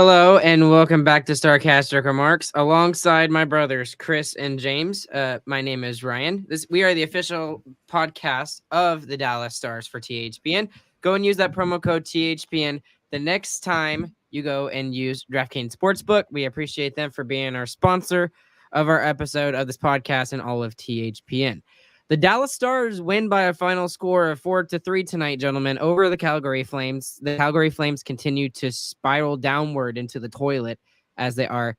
Hello and welcome back to Starcastic Remarks. Alongside my brothers Chris and James, my name is Ryan. We are the official podcast of the Dallas Stars for THPN. Go and use that promo code THPN the next time you go and use DraftKings Sportsbook. We appreciate them for being our sponsor of our episode of this podcast and all of THPN. The Dallas Stars win by a final score of 4-3 tonight, gentlemen, over the Calgary Flames. The Calgary Flames continue to spiral downward into the toilet as they are.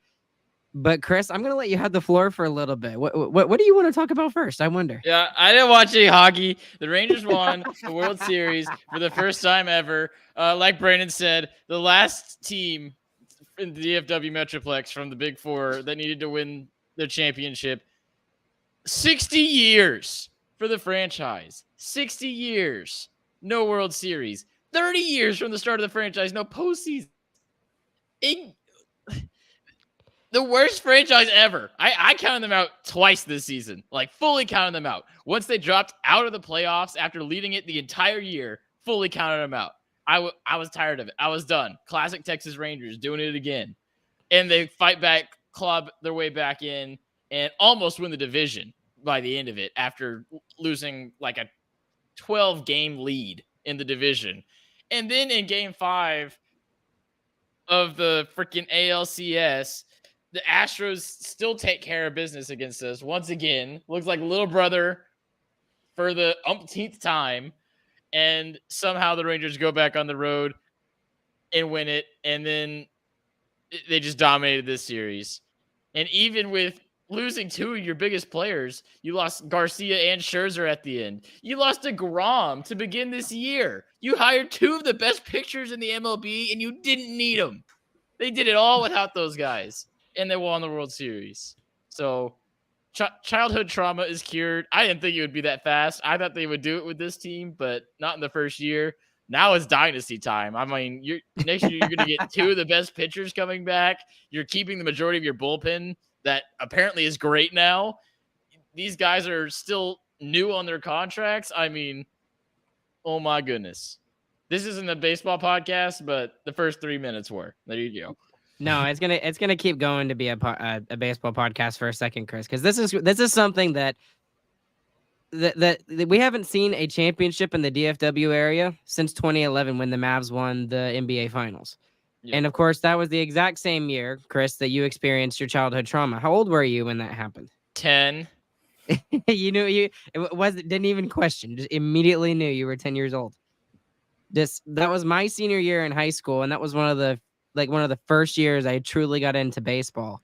But Chris, I'm going to let you have the floor for a little bit. What do you want to talk about first? I wonder. Yeah, I didn't watch any hockey. The Rangers won the World Series for the first time ever. Like Brandon said, the last team in the DFW Metroplex from the Big Four that needed to win their championship. 60 years for the franchise. 60 years. No World Series. 30 years from the start of the franchise. No postseason. The worst franchise ever. I counted them out twice this season. Like, fully counted them out. Once they dropped out of the playoffs after leading it the entire year, fully counted them out. I was tired of it. I was done. Classic Texas Rangers doing it again. And they fight back, club their way back in, and almost win the division by the end of it after losing like a 12-game lead in the division. And then in Game 5 of the freaking ALCS, the Astros still take care of business against us. Once again, looks like little brother for the umpteenth time. And somehow the Rangers go back on the road and win it. And then they just dominated this series. And even with losing two of your biggest players, you lost Garcia and Scherzer at the end. You lost DeGrom to begin this year. You hired two of the best pitchers in the MLB, and you didn't need them. They did it all without those guys, and they won the World Series. So childhood trauma is cured. I didn't think it would be that fast. I thought they would do it with this team, but not in the first year. Now it's dynasty time. I mean, next year you're going to get two of the best pitchers coming back. You're keeping the majority of your bullpen that apparently is great now. These guys are still new on their contracts. I mean, oh my goodness. This isn't a baseball podcast, but the first 3 minutes were. There you go. No, it's gonna keep going to be a baseball podcast for a second, Chris, because this is something that we haven't seen a championship in the DFW area since 2011 when the Mavs won the NBA Finals. Yep. And of course, that was the exact same year, Chris, that you experienced your childhood trauma. How old were you when that happened? 10. Didn't even question, just immediately knew you were 10 years old. That was my senior year in high school, and that was one of the first years I truly got into baseball.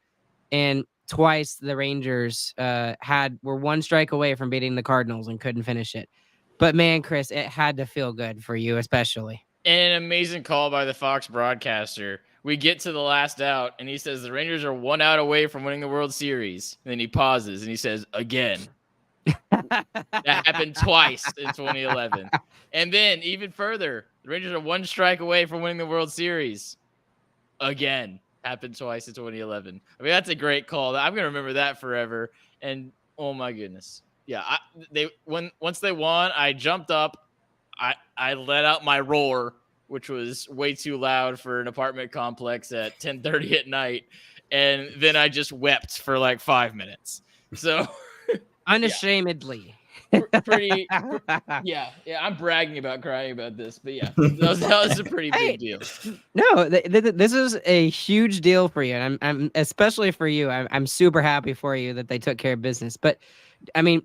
And twice the Rangers were one strike away from beating the Cardinals and couldn't finish it. But man, Chris, it had to feel good for you, especially. And an amazing call by the Fox broadcaster. We get to the last out, and he says the Rangers are 1 out away from winning the World Series. And then he pauses, and he says, again. That happened twice in 2011. And then, even further, the Rangers are 1 strike away from winning the World Series. Again. Happened twice in 2011. I mean, that's a great call. I'm going to remember that forever. And, oh, my goodness. Yeah, once they won, I jumped up. I let out my roar, which was way too loud for an apartment complex at 10:30 at night. And then I just wept for like 5 minutes. So unashamedly. Pretty yeah, I'm bragging about crying about this, but yeah, that was a pretty big deal. No, this is a huge deal for you, and I'm especially for you. I'm super happy for you that they took care of business. But I mean,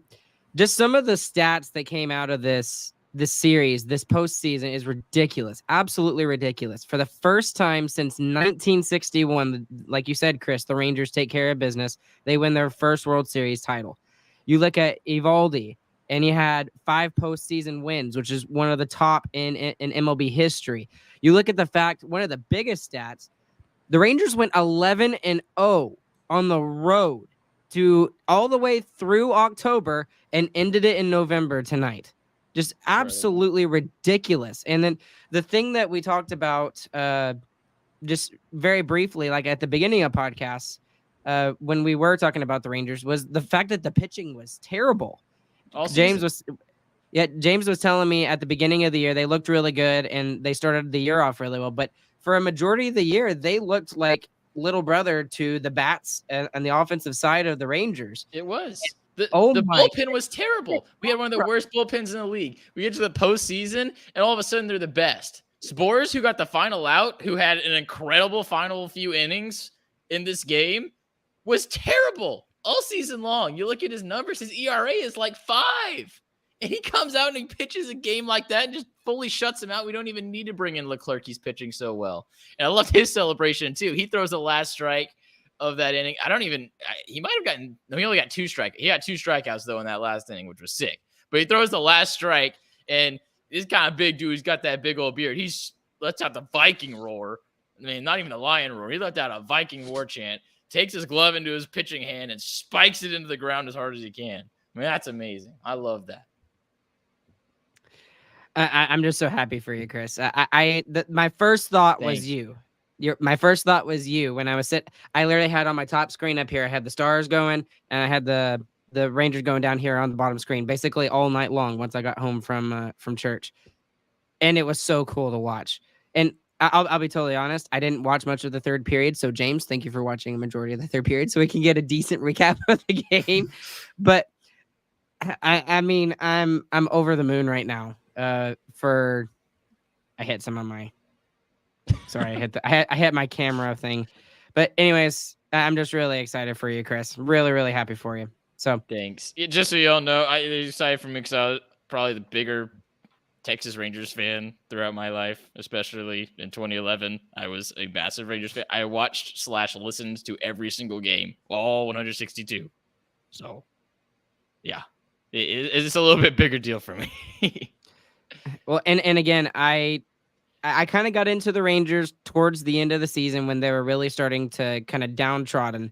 just some of the stats that came out of this series, this postseason, is ridiculous, absolutely ridiculous. For the first time since 1961, like you said, Chris, the Rangers take care of business. They win their first World Series title. You look at Eovaldi, and he had 5 postseason wins, which is one of the top in MLB history. You look at the fact, one of the biggest stats, the Rangers went 11-0 on the road to all the way through October and ended it in November tonight. Just absolutely ridiculous. And then the thing that we talked about just very briefly, like at the beginning of podcasts, when we were talking about the Rangers, was the fact that the pitching was terrible. James was telling me at the beginning of the year they looked really good and they started the year off really well, but for a majority of the year, they looked like little brother to the bats and the offensive side of the Rangers. It was. Oh The my bullpen was terrible. We had one of the worst bullpens in the league. We get to the postseason, and all of a sudden they're the best. Spores, who got the final out, who had an incredible final few innings in this game, was terrible all season long. You look at his numbers, his ERA is like 5. And he comes out and he pitches a game like that and just fully shuts him out. We don't even need to bring in Leclerc. He's pitching so well. And I loved his celebration too. He throws the last strike of that inning. He might have gotten, no, he only got 2 strikes. He got 2 strikeouts though in that last inning, which was sick. But he throws the last strike, and this kind of big dude, he's got that big old beard. He lets out the Viking roar. I mean, not even a lion roar. He let out a Viking war chant, takes his glove into his pitching hand and spikes it into the ground as hard as he can. I mean, that's amazing. I love that. I'm just so happy for you, Chris. My first thought was you. My first thought was you when I was I literally had on my top screen up here. I had the Stars going, and I had the Rangers going down here on the bottom screen, basically all night long. Once I got home from church, and it was so cool to watch. And I'll be totally honest, I didn't watch much of the third period. So James, thank you for watching a majority of the third period, so we can get a decent recap of the game. But I mean, I'm over the moon right now. I hit some of my. Sorry, I hit my camera thing. But anyways, I'm just really excited for you, Chris. Really, really happy for you. So thanks. Just so you all know, aside from mix out, probably the bigger Texas Rangers fan throughout my life, especially in 2011. I was a massive Rangers fan. I watched / listened to every single game, all 162. So, yeah, it's a little bit bigger deal for me. Well, and again, I kind of got into the Rangers towards the end of the season when they were really starting to kind of downtrodden.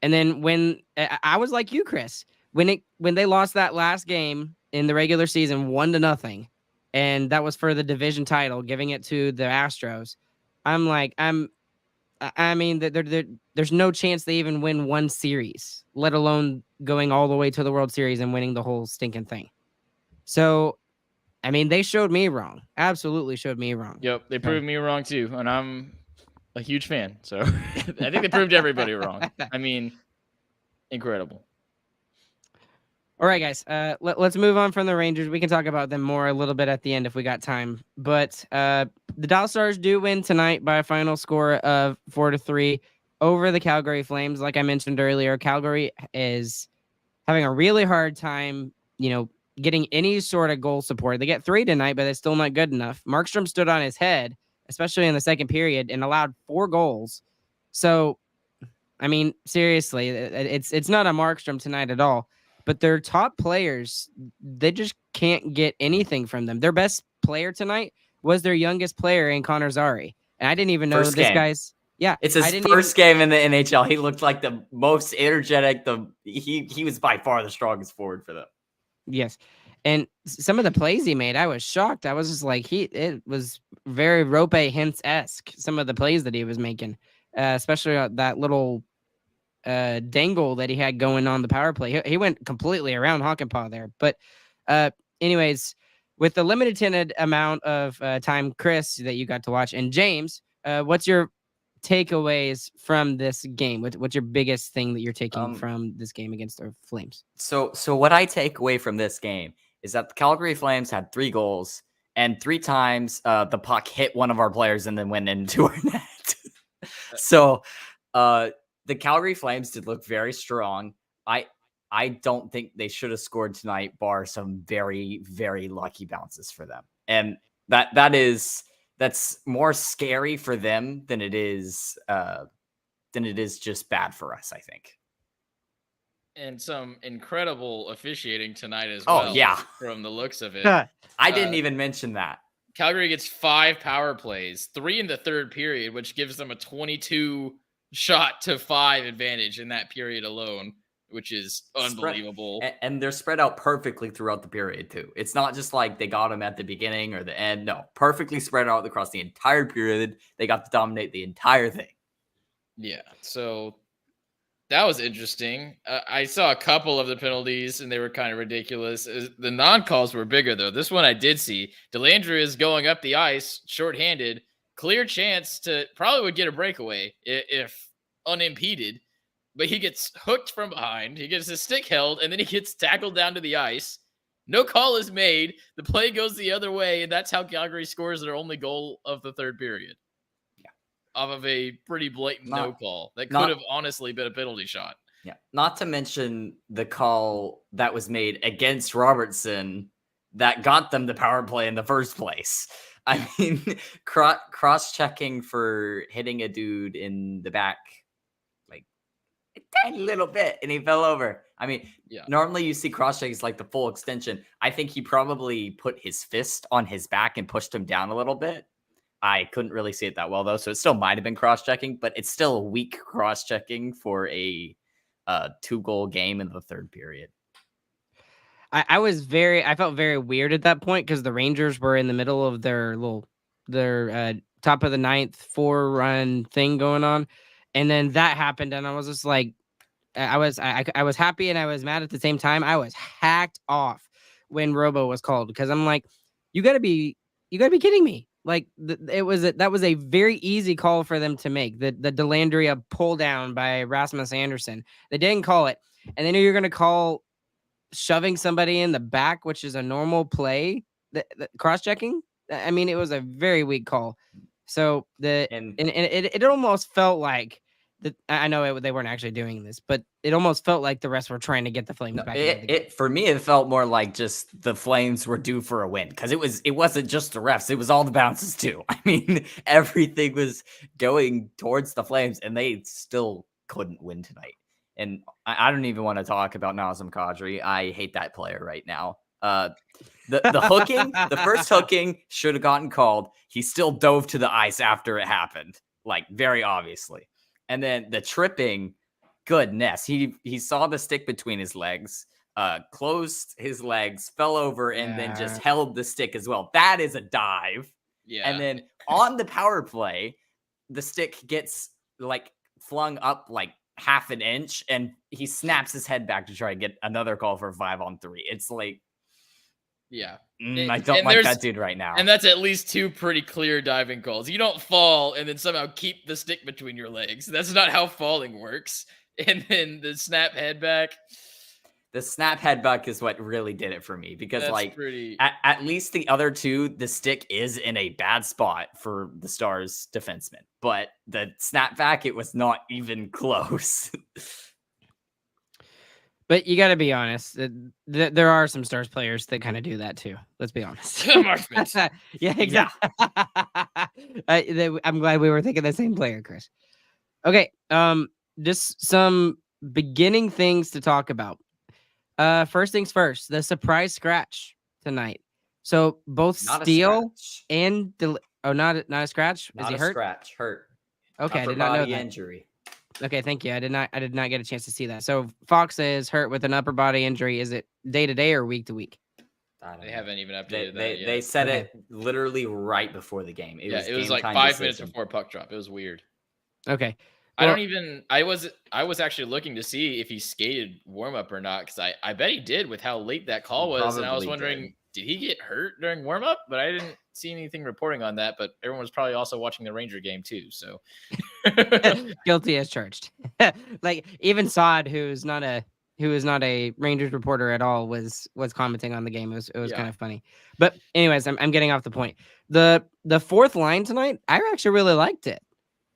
And then when I was like you, Chris, when they lost that last game in the regular season 1-0, and that was for the division title, giving it to the Astros, I'm like, I mean, there's no chance they even win one series, let alone going all the way to the World Series and winning the whole stinking thing. So, I mean, they showed me wrong. Absolutely showed me wrong. Yep, they proved me wrong too, and I'm a huge fan. So I think they proved everybody wrong. I mean, incredible. All right, guys. Let's move on from the Rangers. We can talk about them more a little bit at the end if we got time. But the Dallas Stars do win tonight by a final score of 4-3 over the Calgary Flames. Like I mentioned earlier, Calgary is having a really hard time, getting any sort of goal support. They get 3 tonight, but it's still not good enough. Markstrom stood on his head, especially in the second period, and allowed 4 goals. So, I mean, seriously, it's not a Markstrom tonight at all. But their top players, they just can't get anything from them. Their best player tonight was their youngest player in Connor Zary. And I didn't even know this guy's. Yeah. It's his first game in the NHL. He looked like the most energetic. He was by far the strongest forward for them. Yes. And some of the plays he made, I was shocked. I was just like, it was very Rope Hintz-esque, some of the plays that he was making, especially that little dangle that he had going on the power play. He went completely around Hakanpää there. But anyways, with the limited amount of time, Chris, that you got to watch, and James, what's your takeaways from this game? What's your biggest thing that you're taking from this game against the Flames? So what I take away from this game is that the Calgary Flames had 3 goals, and 3 times the puck hit one of our players and then went into our net. So the Calgary Flames did look very strong. I don't think they should have scored tonight, bar some very, very lucky bounces for them. And that's more scary for them than it is just bad for us, I think. And some incredible officiating tonight as well. Oh, yeah. From the looks of it. I didn't even mention that. Calgary gets 5 power plays, 3 in the third period, which gives them a 22 shot to 5 advantage in that period alone, which is unbelievable. And they're spread out perfectly throughout the period too. It's not just like they got them at the beginning or the end. No, perfectly spread out across the entire period. They got to dominate the entire thing. Yeah, so that was interesting. I saw a couple of the penalties, and they were kind of ridiculous. The non-calls were bigger, though. This one I did see. Dellandrea is going up the ice, shorthanded, clear chance to probably would get a breakaway if unimpeded, but he gets hooked from behind. He gets his stick held, and then he gets tackled down to the ice. No call is made. The play goes the other way, and that's how Calgary scores their only goal of the third period. Yeah. Off of a pretty blatant no call that could have honestly been a penalty shot. Yeah. Not to mention the call that was made against Robertson that got them the power play in the first place. I mean, cross-checking for hitting a dude in the back like a tiny little bit, and he fell over. I mean, normally you see cross-checks like the full extension. I think he probably put his fist on his back and pushed him down a little bit. I couldn't really see it that well, though, so it still might have been cross-checking, but it's still a weak cross-checking for a 2-goal game in the third period. I felt very weird at that point because the Rangers were in the middle of their top of the ninth 4-run thing going on. And then that happened. And I was just like, I was happy and I was mad at the same time. I was hacked off when Robo was called because I'm like, you gotta be kidding me. Like that was a very easy call for them to make. The Dellandrea pull down by Rasmus Anderson. They didn't call it. And then you're going to call shoving somebody in the back, which is a normal play, the cross-checking. I mean, it was a very weak call. So it almost felt like I know they weren't actually doing this, but it almost felt like the refs were trying to get the Flames back. For me, it felt more like just the Flames were due for a win because it wasn't just the refs; it was all the bounces too. I mean, everything was going towards the Flames, and they still couldn't win tonight. And I don't even want to talk about Nazem Kadri. I hate that player right now. The hooking, the first hooking should have gotten called. He still dove to the ice after it happened, like very obviously. And then the tripping, goodness, he saw the stick between his legs, closed his legs, fell over, and then just held the stick as well. That is a dive. Yeah. And then on the power play, the stick gets like flung up like half an inch, and he snaps his head back to try to get another call for 5-on-3. It's like, I don't like that dude right now. And that's at least 2 pretty clear diving calls. You don't fall and then somehow keep the stick between your legs. That's not how falling works. And then the snap head back. The snap head back is what really did it for me because at least the other two, the stick is in a bad spot for the Stars defenseman, but the snap back, it was not even close. But you got to be honest. There are some Stars players that kind of do that too. Let's be honest. Yeah, exactly. I'm glad we were thinking the same player, Chris. Okay. Just some beginning things to talk about. First things first, the surprise scratch tonight. So both Steele and not a scratch. Not Is he a hurt? Scratch, hurt. Okay, I did not know that. Injury. Okay, thank you. I did not get a chance to see that. So Fox is hurt with an upper body injury. Is it day to day or week to week? They haven't even updated that yet. They said it literally right before the game. It was like 5 minutes before puck drop. It was weird. Okay. Well, I was actually looking to see if he skated warm up or not because I bet he did with how late that call was, and I was wondering did he get hurt during warm up? But I didn't see anything reporting on that. But everyone was probably also watching the Ranger game too, so guilty as charged. Like even Saad, who is not a Rangers reporter at all, was commenting on the game. It was kind of funny. But anyways, I'm getting off the point. The fourth line tonight, I actually really liked it.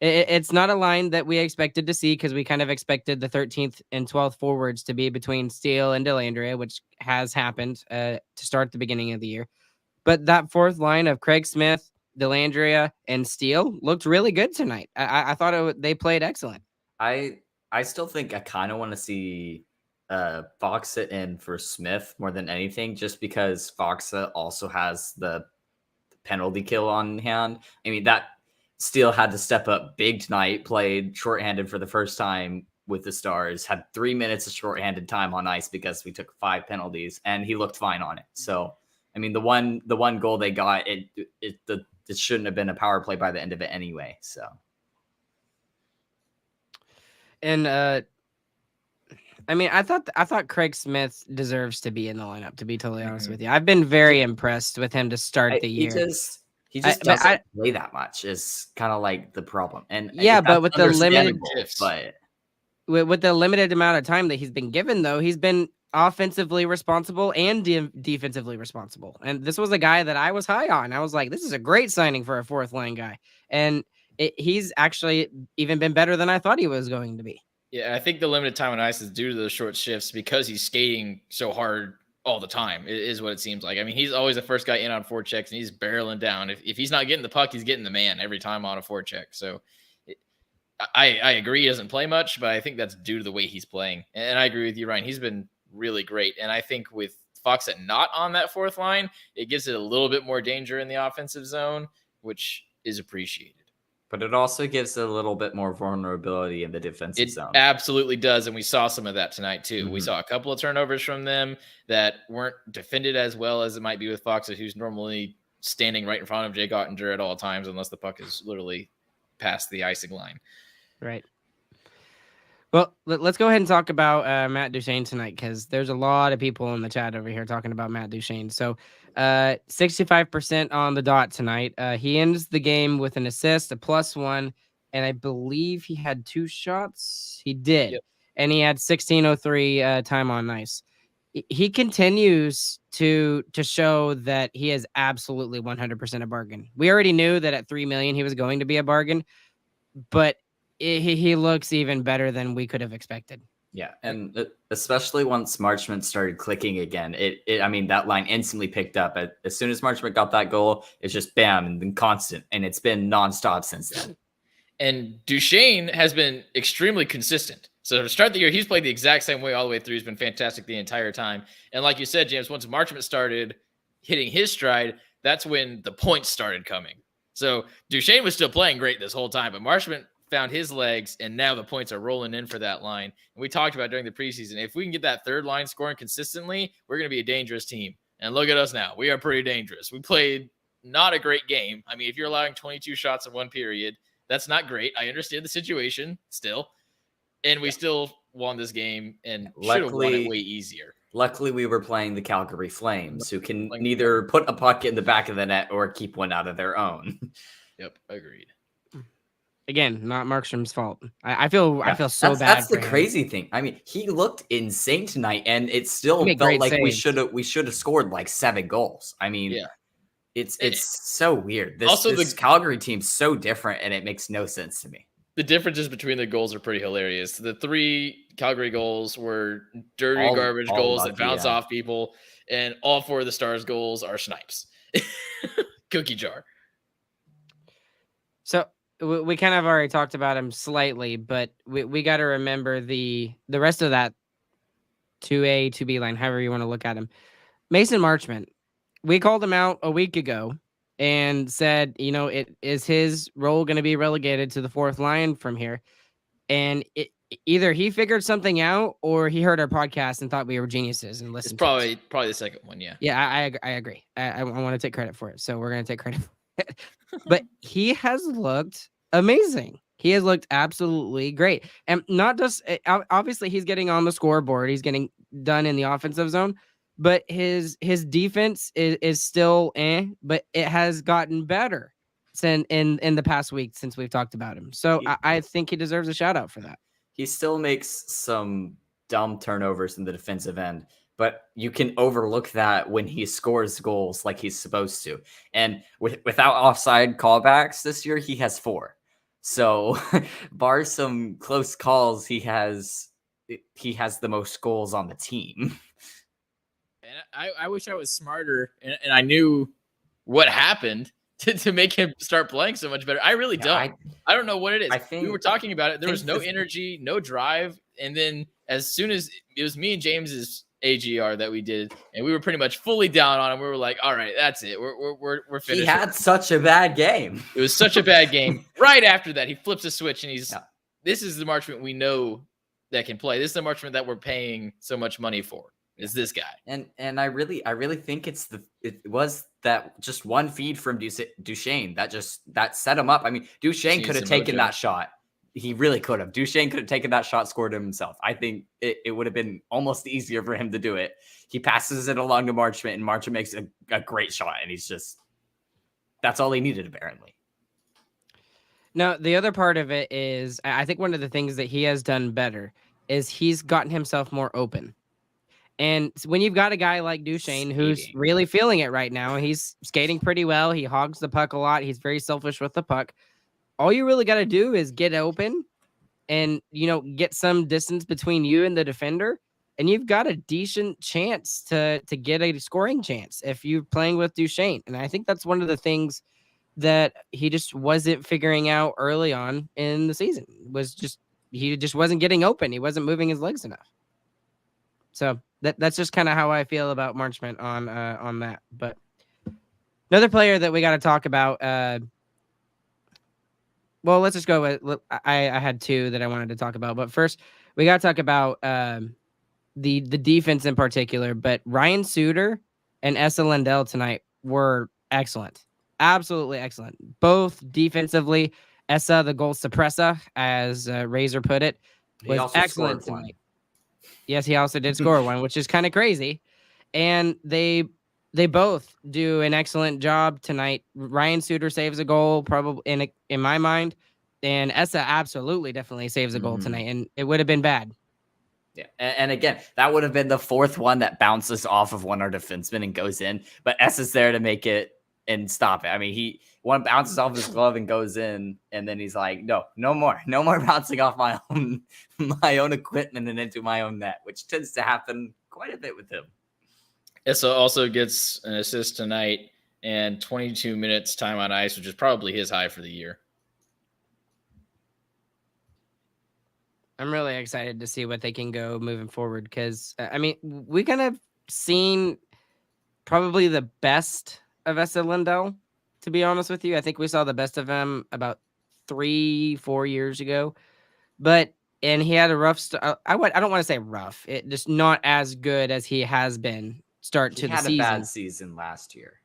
It's not a line that we expected to see because we kind of expected the 13th and 12th forwards to be between Steele and Dellandrea, which has happened to start the beginning of the year. But that fourth line of Craig Smith, Dellandrea, and Steele looked really good tonight. I thought they played excellent. I still think I kind of want to see Fox sit in for Smith more than anything, just because Fox also has the penalty kill on hand. I mean, that Steele had to step up big tonight, played shorthanded for the first time with the Stars, had 3 minutes of shorthanded time on ice because we took 5 penalties, and he looked fine on it. So, I mean, the one goal they got, it shouldn't have been a power play by the end of it anyway. So, and I mean, I thought Craig Smith deserves to be in the lineup. To be totally honest with you, I've been very impressed with him to start the year. He just doesn't play that much is kind of like the problem. And yeah, but with the limited but with the limited amount of time that he's been given, though, he's been offensively responsible and defensively responsible. And this was a guy that I was high on. I was like, this is a great signing for a fourth line guy. And he's actually even been better than I thought he was going to be. Yeah, I think the limited time on ice is due to those short shifts because he's skating so hard all the time, is what it seems like. I mean, he's always the first guy in on forechecks, and he's barreling down. If he's not getting the puck, he's getting the man every time on a forecheck. So I agree he doesn't play much, but I think that's due to the way he's playing. And I agree with you, Ryan. He's been really great. And I think with Foxett not on that fourth line, it gives it a little bit more danger in the offensive zone, which is appreciated. But it also gives it a little bit more vulnerability in the defensive zone. It absolutely does, and we saw some of that tonight too. Mm-hmm. We saw a couple of turnovers from them that weren't defended as well as it might be with Foxett, who's normally standing right in front of Jake Ottinger at all times unless the puck is literally past the icing line. Right. Well, let's go ahead and talk about Matt Duchene tonight because there's a lot of people in the chat over here talking about Matt Duchene. So 65% on the dot tonight. He ends the game with an assist, a +1, and I believe he had 2 shots. He did. Yep. And he had 16:03 time on ice. He continues to show that he is absolutely 100% a bargain. We already knew that at $3 million he was going to be a bargain, but he looks even better than we could have expected. Yeah, and especially once Marchment started clicking again, I mean, that line instantly picked up. As soon as Marchment got that goal, it's just bam and then constant, and it's been nonstop since then. And Duchene has been extremely consistent. So to start the year, he's played the exact same way all the way through. He's been fantastic the entire time. And like you said, James, once Marchment started hitting his stride, that's when the points started coming. So Duchene was still playing great this whole time, but Marchment found his legs, and now the points are rolling in for that line. And we talked about during the preseason, if we can get that third line scoring consistently, we're going to be a dangerous team. And look at us now. We are pretty dangerous. We played not a great game. I mean, if you're allowing 22 shots in one period, that's not great. I understand the situation still. And we still won this game and should have won it way easier. Luckily, we were playing the Calgary Flames, who can neither put a puck in the back of the net or keep one out of their own. Yep, agreed. Again, not Markstrom's fault. I feel so bad. That's the crazy thing. I mean, he looked insane tonight, and it still felt like we should have scored like 7 goals. I mean, yeah, it's so weird. This Calgary team's so different, and it makes no sense to me. The differences between the goals are pretty hilarious. The 3 Calgary goals were dirty garbage goals that bounce off people, and all 4 of the Stars goals are snipes. Cookie jar. So we kind of already talked about him slightly, but we got to remember the rest of that 2A, 2B line, however you want to look at him. Mason Marchment, we called him out a week ago and said, it is his role going to be relegated to the 4th line from here. And either he figured something out or he heard our podcast and thought we were geniuses and listened. It's probably the second one. Yeah. Yeah. I agree. I want to take credit for it. So we're going to take credit for it. But he has looked amazing. He has looked absolutely great. And not just, obviously he's getting on the scoreboard. He's getting done in the offensive zone, but his defense is still but it has gotten better in the past week since we've talked about him. So I think he deserves a shout out for that. He still makes some dumb turnovers in the defensive end, but you can overlook that when he scores goals like he's supposed to. And without offside callbacks this year, he has 4. So bar some close calls, he has the most goals on the team. And I wish I was smarter and I knew what happened to make him start playing so much better. I really don't. I don't know what it is. We were talking about it. There was no energy, no drive. And then as soon as it was me and James's AGR that we did, and we were pretty much fully down on him. We were like, all right, that's it. We're finished. He had such a bad game. It was such a bad game. Right after that, he flips a switch and this is the Marchment we know that can play. This is the Marchment that we're paying so much money for. Is this guy. And I really think it was that just one feed from Duchene that set him up. I mean, Duchene could have taken that shot. He really could have. Duchene could have taken that shot, scored him himself. I think it would have been almost easier for him to do it. He passes it along to Marchment, and Marchment makes a great shot, and he's just that's all he needed, apparently. No, the other part of it is I think one of the things that he has done better is he's gotten himself more open. And when you've got a guy like Duchesne who's Skating. really feeling it right now, he's skating pretty well. He hogs the puck a lot. He's very selfish with the puck. All you really got to do is get open and, get some distance between you and the defender. And you've got a decent chance to get a scoring chance if you're playing with Duchesne. And I think that's one of the things that he just wasn't figuring out early on in the season. He just wasn't getting open. He wasn't moving his legs enough. So that's just kind of how I feel about Marchment on that. But another player that we got to talk about. Well, let's just go with. I had two that I wanted to talk about, but first we got to talk about the defense in particular. But Ryan Suter and Esa Lindell tonight were excellent, absolutely excellent. Both defensively. Esa, the goal suppressor, as Razor put it, was excellent tonight. Yes, he also did score one, which is kind of crazy. And they both do an excellent job tonight. Ryan Suter saves a goal, probably in my mind, and Esa absolutely definitely saves a goal tonight, and it would have been bad. Yeah, and again, that would have been the fourth one that bounces off of one of our defensemen and goes in, but Esa's there to make it and stop it. I mean, one bounces off his glove and goes in, and then he's like, no more bouncing off my own equipment and into my own net, which tends to happen quite a bit with him. Esa also gets an assist tonight and 22 minutes time on ice, which is probably his high for the year. I'm really excited to see what they can go moving forward because, we kind of seen probably the best of Esa Lindell, to be honest with you. I think we saw the best of him about 3-4 years ago, and he had a rough start. I don't want to say rough. It just not as good as he has been to the season. He had a bad season last year,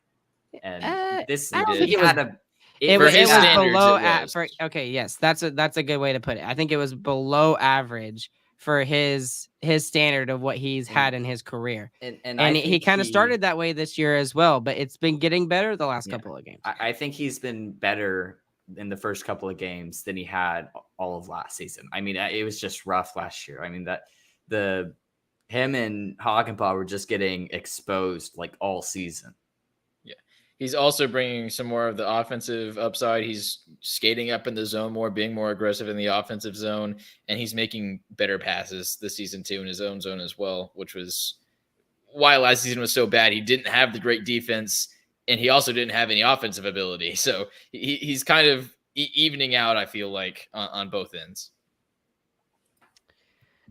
and this I don't he think it had was, a. It was below. Was. Okay, yes, that's a good way to put it. I think it was below average for his standard of what he's had in his career, and he kind of started that way this year as well. But it's been getting better the last couple of games. I think he's been better in the first couple of games than he had all of last season. I mean, it was just rough last year. I mean, him and Hakanpää were just getting exposed like all season. Yeah. He's also bringing some more of the offensive upside. He's skating up in the zone more, being more aggressive in the offensive zone, and he's making better passes this season too in his own zone as well, which was why last season was so bad. He didn't have the great defense, and he also didn't have any offensive ability. So he's kind of evening out, I feel like, on both ends.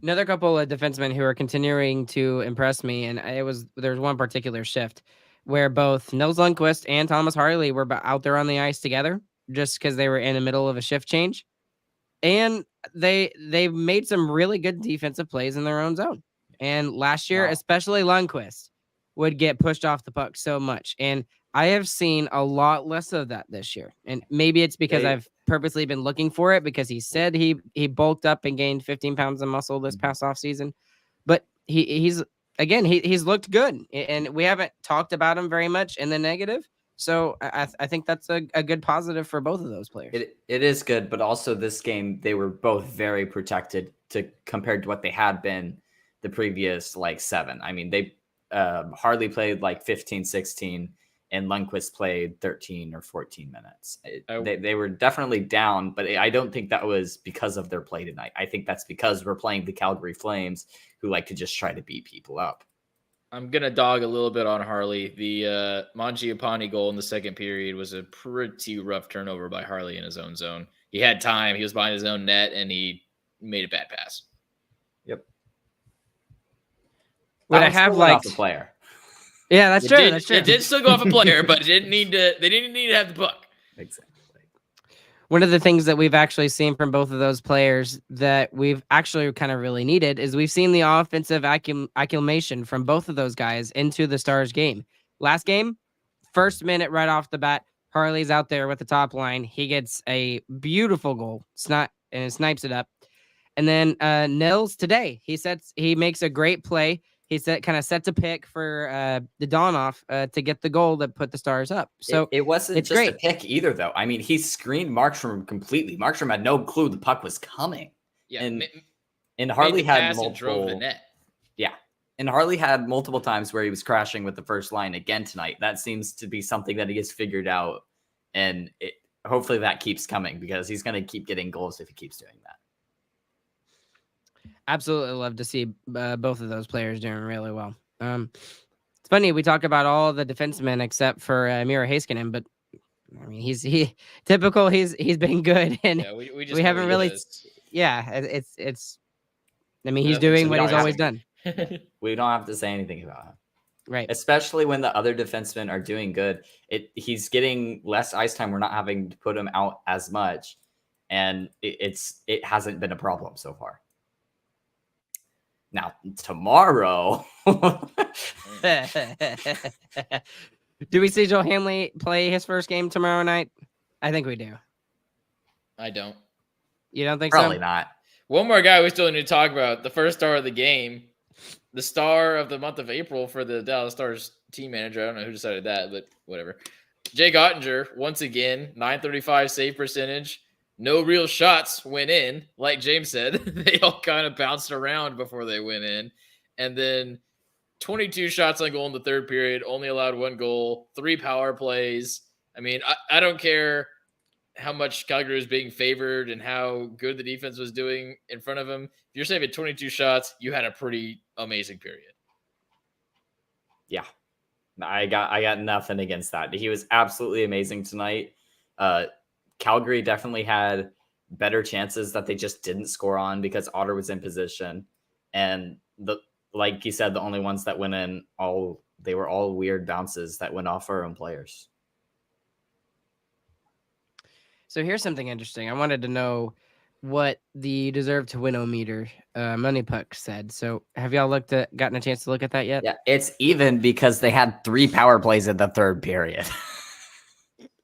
Another couple of defensemen who are continuing to impress me, and there's one particular shift where both Nils Lundqvist and Thomas Harley were out there on the ice together just because they were in the middle of a shift change. And they made some really good defensive plays in their own zone. And last year, especially Lundqvist would get pushed off the puck so much. And I have seen a lot less of that this year. And maybe it's because I've purposely been looking for it because he said he bulked up and gained 15 pounds of muscle this past off season. But he's looked good, and we haven't talked about him very much in the negative. So I think that's a good positive for both of those players. It is good, but also this game, they were both very protected compared to what they had been the previous 7. I mean, they Harley played 15, 16, and Lundqvist played 13 or 14 minutes. They were definitely down, but I don't think that was because of their play tonight. I think that's because we're playing the Calgary Flames, who like to just try to beat people up. I'm going to dog a little bit on Harley. The Mangiapane goal in the second period was a pretty rough turnover by Harley in his own zone. He had time. He was behind his own net, and he made a bad pass. Yep. Would I have off the player? Yeah, that's true. That's true. It did still go off a player, but they didn't need to have the puck. Exactly. One of the things that we've actually seen from both of those players that we've actually kind of really needed is we've seen the offensive acclimation from both of those guys into the Stars game. Last game, first minute right off the bat, Harley's out there with the top line. He gets a beautiful goal, snipes it up. And then Nils today, he makes a great play. he kind of sets a pick for the Donoff to get the goal that put the Stars up. So it wasn't it's just great. a pick either, though. I mean, he screened Markstrom completely. Markstrom had no clue the puck was coming. Yeah, And Harley had and drove the multiple. net. Yeah. And Harley had multiple times where he was crashing with the first line again tonight. That seems to be something that he has figured out. And hopefully that keeps coming because he's going to keep getting goals if he keeps doing that. Absolutely love to see both of those players doing really well. It's funny, we talk about all the defensemen except for Miro Heiskanen, but I mean, he's been good, and Yeah, we just we haven't really. Yeah, it's. I mean, he's doing what he's always done. We don't have to say anything about him. Right. Especially when the other defensemen are doing good. He's getting less ice time. We're not having to put him out as much. And it hasn't been a problem so far. Now, tomorrow. Do we see Joe Hanley play his first game tomorrow night? I think we do. I don't. You don't think Probably so? not. One more guy we still need to talk about. The first star of the game. The star of the month of April for the Dallas Stars team manager. I don't know who decided that, but whatever. Jake Ottinger, once again, .935 save percentage. No real shots went in. Like James said, they all kind of bounced around before they went in. And then 22 shots on goal in the third period, only allowed 1 goal, 3 power plays. I mean, I don't care how much Calgary was being favored and how good the defense was doing in front of him. If you're saving 22 shots, you had a pretty amazing period. Yeah. I got nothing against that. He was absolutely amazing tonight. Calgary definitely had better chances that they just didn't score on because Otter was in position. And like you said, the only ones that went in, they were all weird bounces that went off our own players. So here's something interesting. I wanted to know what the deserve to win-o-meter Money Puck said. So have y'all gotten a chance to look at that yet? Yeah, it's even because they had 3 power plays in the third period.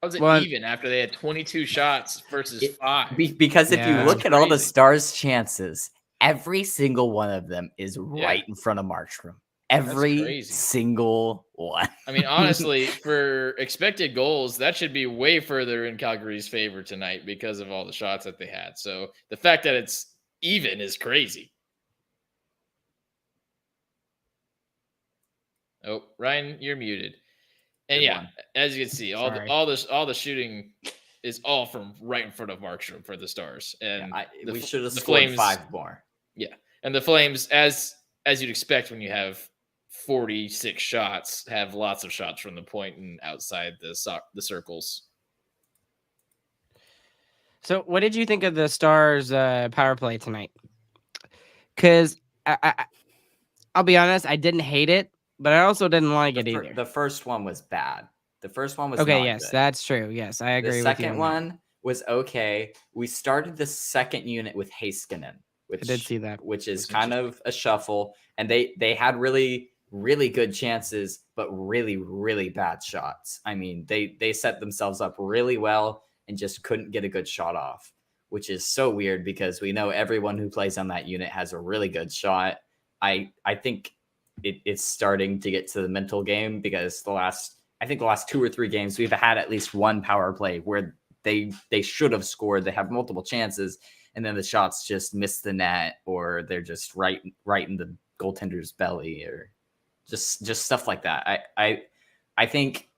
How was it even after they had 22 shots versus 5? Because if you look at all the Stars' chances, every single one of them is right in front of Markstrom. Every single one. I mean, honestly, for expected goals, that should be way further in Calgary's favor tonight because of all the shots that they had. So the fact that it's even is crazy. Oh, Ryan, you're muted. And as you can see, all the shooting is all from right in front of Markstrom for the Stars. And we should have scored Flames, 5 more. Yeah, and the Flames, as you'd expect when you have 46 shots, have lots of shots from the point and outside the circles. So what did you think of the Stars power play tonight? Because I'll be honest, I didn't hate it, but I also didn't like it either. The first one was bad. The first one was okay. Not Yes, good. That's true. Yes, I agree. The second one was okay. We started the second unit with Heiskanen, which I did see that, which is kind of a shuffle, and they had really, really good chances, but really, really bad shots. I mean, they set themselves up really well and just couldn't get a good shot off, which is so weird because we know everyone who plays on that unit has a really good shot. I think it's starting to get to the mental game because the last 2 or 3 games we've had at least one power play where they should have scored. They have multiple chances, and then the shots just miss the net, or they're just right in the goaltender's belly, or just stuff like that. I think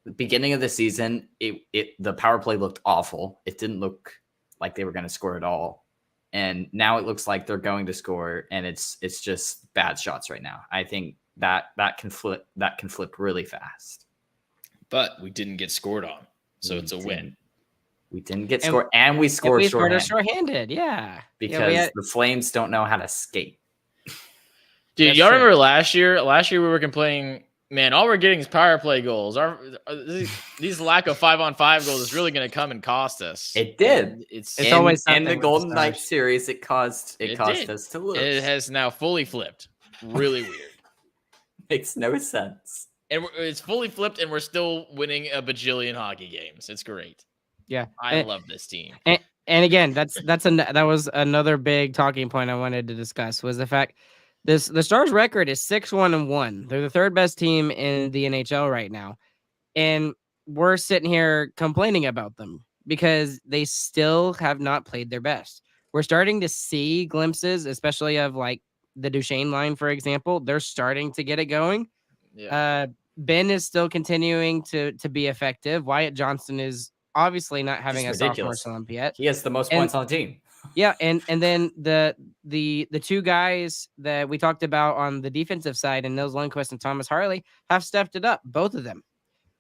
the beginning of the season, the power play looked awful. It didn't look like they were going to score at all. And now it looks like they're going to score, and it's just bad shots right now. I think that can flip really fast. But we didn't get scored on, so it's a win. We didn't get scored, and we scored shorthanded. Yeah, because the Flames don't know how to skate. Dude, y'all remember last year? Last year we were complaining, man, all we're getting is power play goals. These lack of 5-on-5 goals is really going to come and cost us. It did. It's always in the Golden Knights series. It cost us to lose. It has now fully flipped. Really weird. Makes no sense. And it's fully flipped, and we're still winning a bajillion hockey games. It's great. Yeah, I love this team. And again, that was another big talking point I wanted to discuss, was the fact The Stars' record is 6-1-1. They're the third best team in the NHL right now, and we're sitting here complaining about them because they still have not played their best. We're starting to see glimpses, especially of like the Duchesne line, for example. They're starting to get it going. Yeah. Ben is still continuing to be effective. Wyatt Johnston is obviously not having Just a sophomore ridiculous. slump yet. He has the most And- points on the team. Yeah, and then the two guys that we talked about on the defensive side, and Nils Lundqvist and Thomas Harley, have stepped it up, both of them.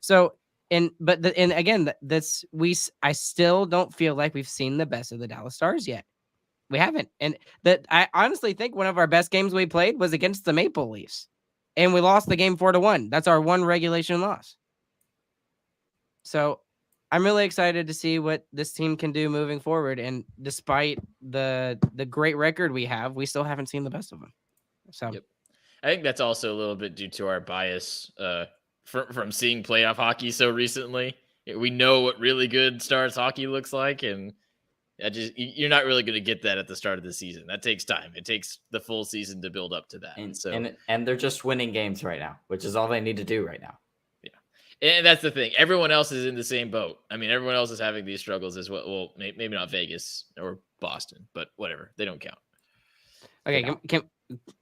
So and again, I still don't feel like we've seen the best of the Dallas Stars yet. We haven't, and that I honestly think one of our best games we played was against the Maple Leafs, and we lost the game 4-1. That's our one regulation loss. So I'm really excited to see what this team can do moving forward. And despite the great record we have, we still haven't seen the best of them. So Yep. I think that's also a little bit due to our bias from seeing playoff hockey so recently. We know what really good Stars hockey looks like, and you're not really going to get that at the start of the season. That takes time. It takes the full season to build up to that. And they're just winning games right now, which is all they need to do right now. And that's the thing. Everyone else is in the same boat. I mean, everyone else is having these struggles as well. Well, maybe not Vegas or Boston, but whatever. They don't count. Okay,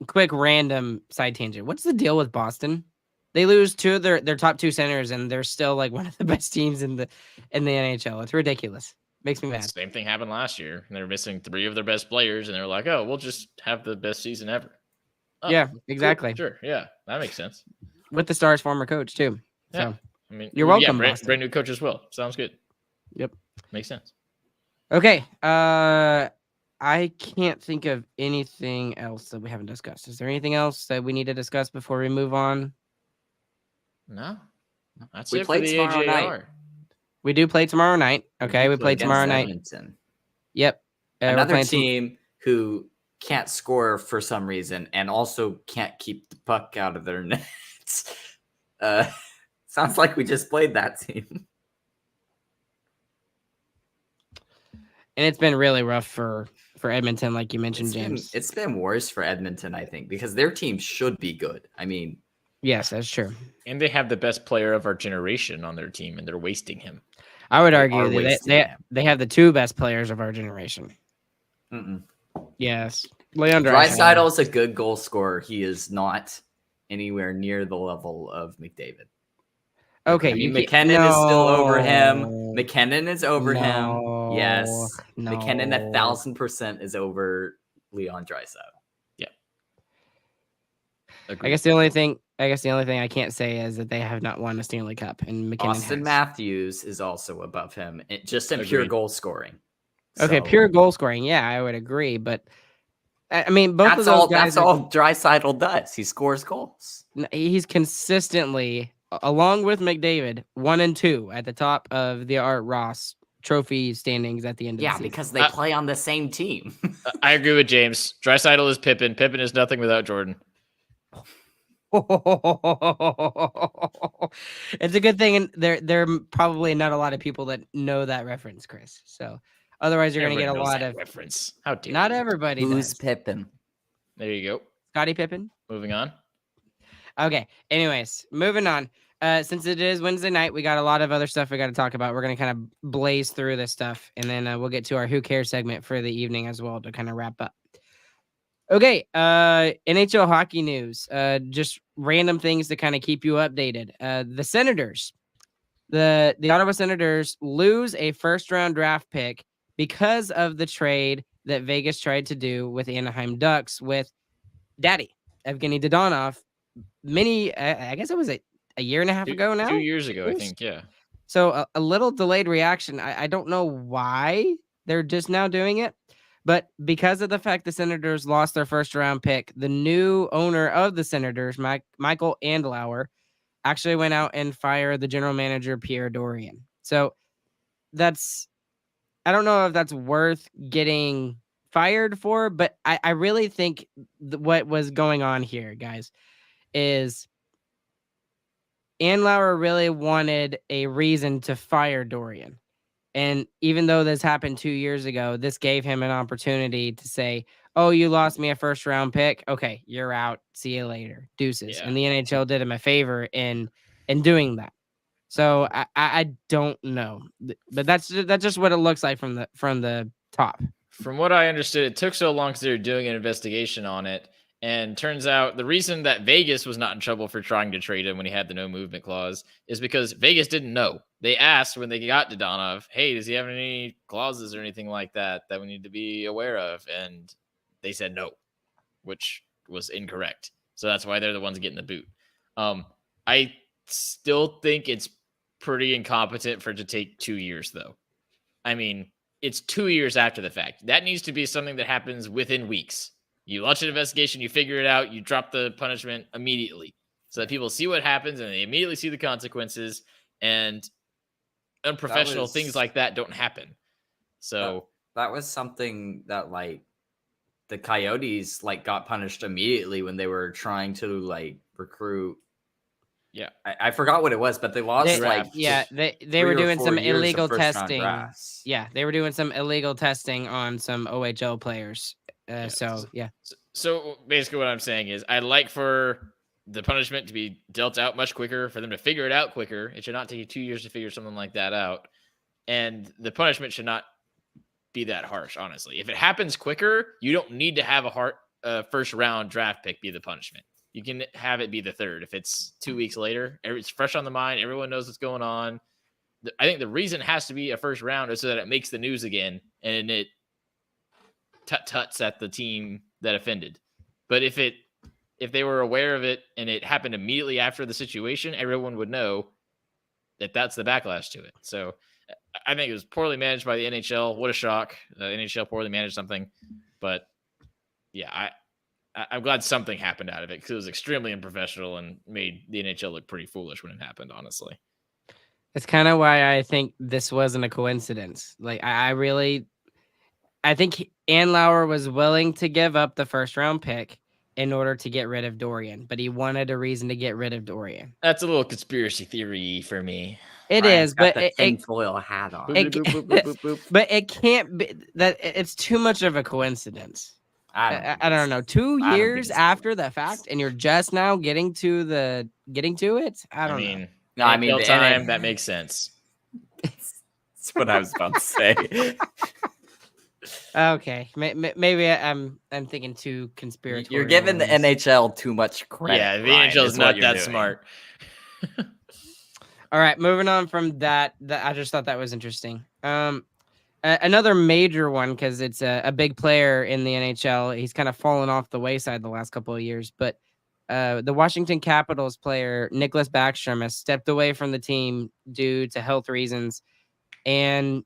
quick random side tangent. What's the deal with Boston? They lose two of their top two centers, and they're still like one of the best teams in the NHL. It's ridiculous. Makes me mad. Same thing happened last year. And they were missing 3 of their best players, and they're like, "Oh, we'll just have the best season ever." Oh, yeah, exactly. Cool. Sure. Yeah, that makes sense. With the Stars' former coach too. Yeah. So, I mean, you're welcome. Brand new coach as well. Sounds good. Yep. Makes sense. Okay. I can't think of anything else that we haven't discussed. Is there anything else that we need to discuss before we move on? No. That's We it play for the tomorrow AJR. night. We do play tomorrow night. Okay, we play tomorrow night. Edmonton. Yep. Another team who can't score for some reason and also can't keep the puck out of their nets. Sounds like we just played that team. And it's been really rough for Edmonton, like you mentioned, James. It's been worse for Edmonton, I think, because their team should be good. I mean, yes, that's true. And they have the best player of our generation on their team, and they're wasting him. I would argue they have the 2 best players of our generation. Yes. Leon Draisaitl is a good goal scorer. He is not anywhere near the level of McDavid. Okay, I mean, McKinnon is still over him. McKinnon is over him. Yes. McKinnon 1,000% is over Leon Draisaitl. Yeah. I guess the only thing I can't say is that they have not won a Stanley Cup, and McKinnon Austin has. Matthews is also above him, just in pure goal scoring. Okay, pure goal scoring. Yeah, I would agree, but I mean, both of those guys. That's all Draisaitl does. He scores goals. He's consistently, along with McDavid, 1 and 2 at the top of the Art Ross trophy standings at the end of the season. Yeah, because they play on the same team. I agree with James. Draisaitl is Pippen. Pippen is nothing without Jordan. It's a good thing, and there are probably not a lot of people that know that reference, Chris. So otherwise, you're going to get a lot of reference. How dare not you? everybody. Who's does. Pippen? There you go. Scottie Pippen. Moving on. Okay. Anyways, moving on. Since it is Wednesday night, we got a lot of other stuff we got to talk about. We're going to kind of blaze through this stuff, and then we'll get to our Who Cares segment for the evening as well to kind of wrap up. Okay, NHL hockey news. Just random things to kind of keep you updated. The Senators, the Ottawa Senators lose a first-round draft pick because of the trade that Vegas tried to do with the Anaheim Ducks with Daddy Evgeny Dodonov. I guess it was a year and a half ago now. 2 years ago, I think. Yeah. So a little delayed reaction. I don't know why they're just now doing it. But because of the fact the Senators lost their first round pick, the new owner of the Senators, Michael Andlauer, actually went out and fired the general manager, Pierre Dorian. So I don't know if that's worth getting fired for, but I really think what was going on here, guys, is Andlauer really wanted a reason to fire Dorian. And even though this happened 2 years ago, this gave him an opportunity to say, oh, you lost me a first round pick. Okay, you're out. See you later. Deuces. Yeah. And the NHL did him a favor in doing that. So I don't know, but that's just what it looks like from the top. From what I understood, it took so long because they were doing an investigation on it. And turns out the reason that Vegas was not in trouble for trying to trade him when he had the no movement clause is because Vegas didn't know. They asked when they got Dodonov, hey, does he have any clauses or anything like that we need to be aware of? And they said no, which was incorrect. So that's why they're the ones getting the boot. I still think it's pretty incompetent for it to take 2 years, though. I mean, it's 2 years after the fact. That needs to be something that happens within weeks. You launch an investigation, you figure it out, you drop the punishment immediately so that people see what happens and they immediately see the consequences, and unprofessional things like that don't happen. So that was something that like the Coyotes like got punished immediately when they were trying to like recruit. Yeah, I forgot what it was, but they lost they were doing some illegal testing. Drafts. Yeah, they were doing some illegal testing on some OHL players. So basically what I'm saying is I'd like for the punishment to be dealt out much quicker, for them to figure it out quicker. It should not take you 2 years to figure something like that out. And the punishment should not be that harsh, honestly. If it happens quicker, you don't need to have a first round draft pick be the punishment. You can have it be the third. If it's 2 weeks later, it's fresh on the mind. Everyone knows what's going on. I think the reason it has to be a first round is so that it makes the news again and it tuts at the team that offended. But if they were aware of it and it happened immediately after the situation, everyone would know that that's the backlash to it. So I think it was poorly managed by the NHL. What a shock. The NHL poorly managed something. But yeah, I'm glad something happened out of it because it was extremely unprofessional and made the NHL look pretty foolish when it happened, honestly. It's kind of why I think this wasn't a coincidence. Like, I think Andlauer was willing to give up the first round pick in order to get rid of Dorian, but he wanted a reason to get rid of Dorian. That's a little conspiracy theory for me. It is, but the tinfoil hat on. But it can't be that. It's too much of a coincidence. I don't know. 2 years after the fact, and you're just now getting to it. I don't know. No, I mean, time that makes sense. That's what I was about to say. Okay, maybe I'm thinking too conspiratorial. You're giving the NHL too much credit. Yeah, the NHL is not that smart. All right, moving on from that. I just thought that was interesting. Another major one, because it's a big player in the NHL. He's kind of fallen off the wayside the last couple of years, but the Washington Capitals player Nicklas Backstrom has stepped away from the team due to health reasons, and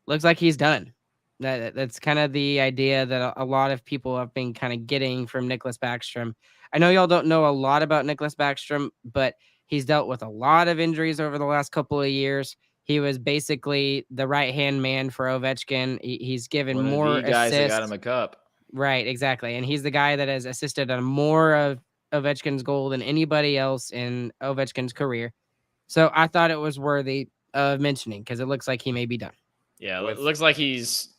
looks like he's done. That's kind of the idea that a lot of people have been kind of getting from Nicklas Backstrom. I know y'all don't know a lot about Nicklas Backstrom, but he's dealt with a lot of injuries over the last couple of years. He was basically the right-hand man for Ovechkin. He's given more assists. Guys that got him a cup. Right, exactly. And he's the guy that has assisted on more of Ovechkin's goal than anybody else in Ovechkin's career. So I thought it was worthy of mentioning because it looks like he may be done. Yeah, it looks like he's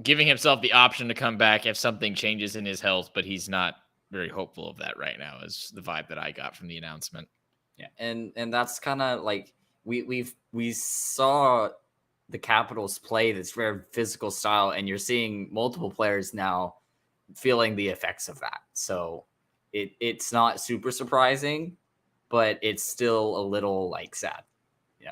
giving himself the option to come back if something changes in his health, but he's not very hopeful of that right now, is the vibe that I got from the announcement. Yeah, and that's kind of like we saw the Capitals play this very physical style, and you're seeing multiple players now feeling the effects of that. So it's not super surprising, but it's still a little like sad. Yeah.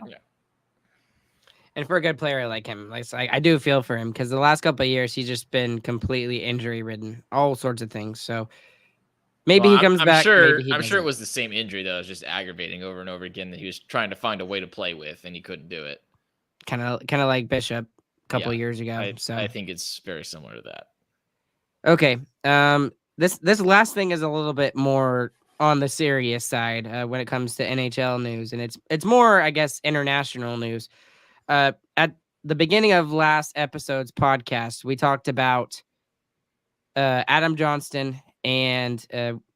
And for a good player like him, I do feel for him because the last couple of years he's just been completely injury ridden, all sorts of things. So maybe he comes back. I'm sure it was the same injury that was just aggravating over and over again that he was trying to find a way to play with and he couldn't do it. Kind of like Bishop a couple of years ago. I think it's very similar to that. Okay. This last thing is a little bit more on the serious side when it comes to NHL news, and it's more, I guess, international news. At the beginning of last episode's podcast, we talked about Adam Johnston and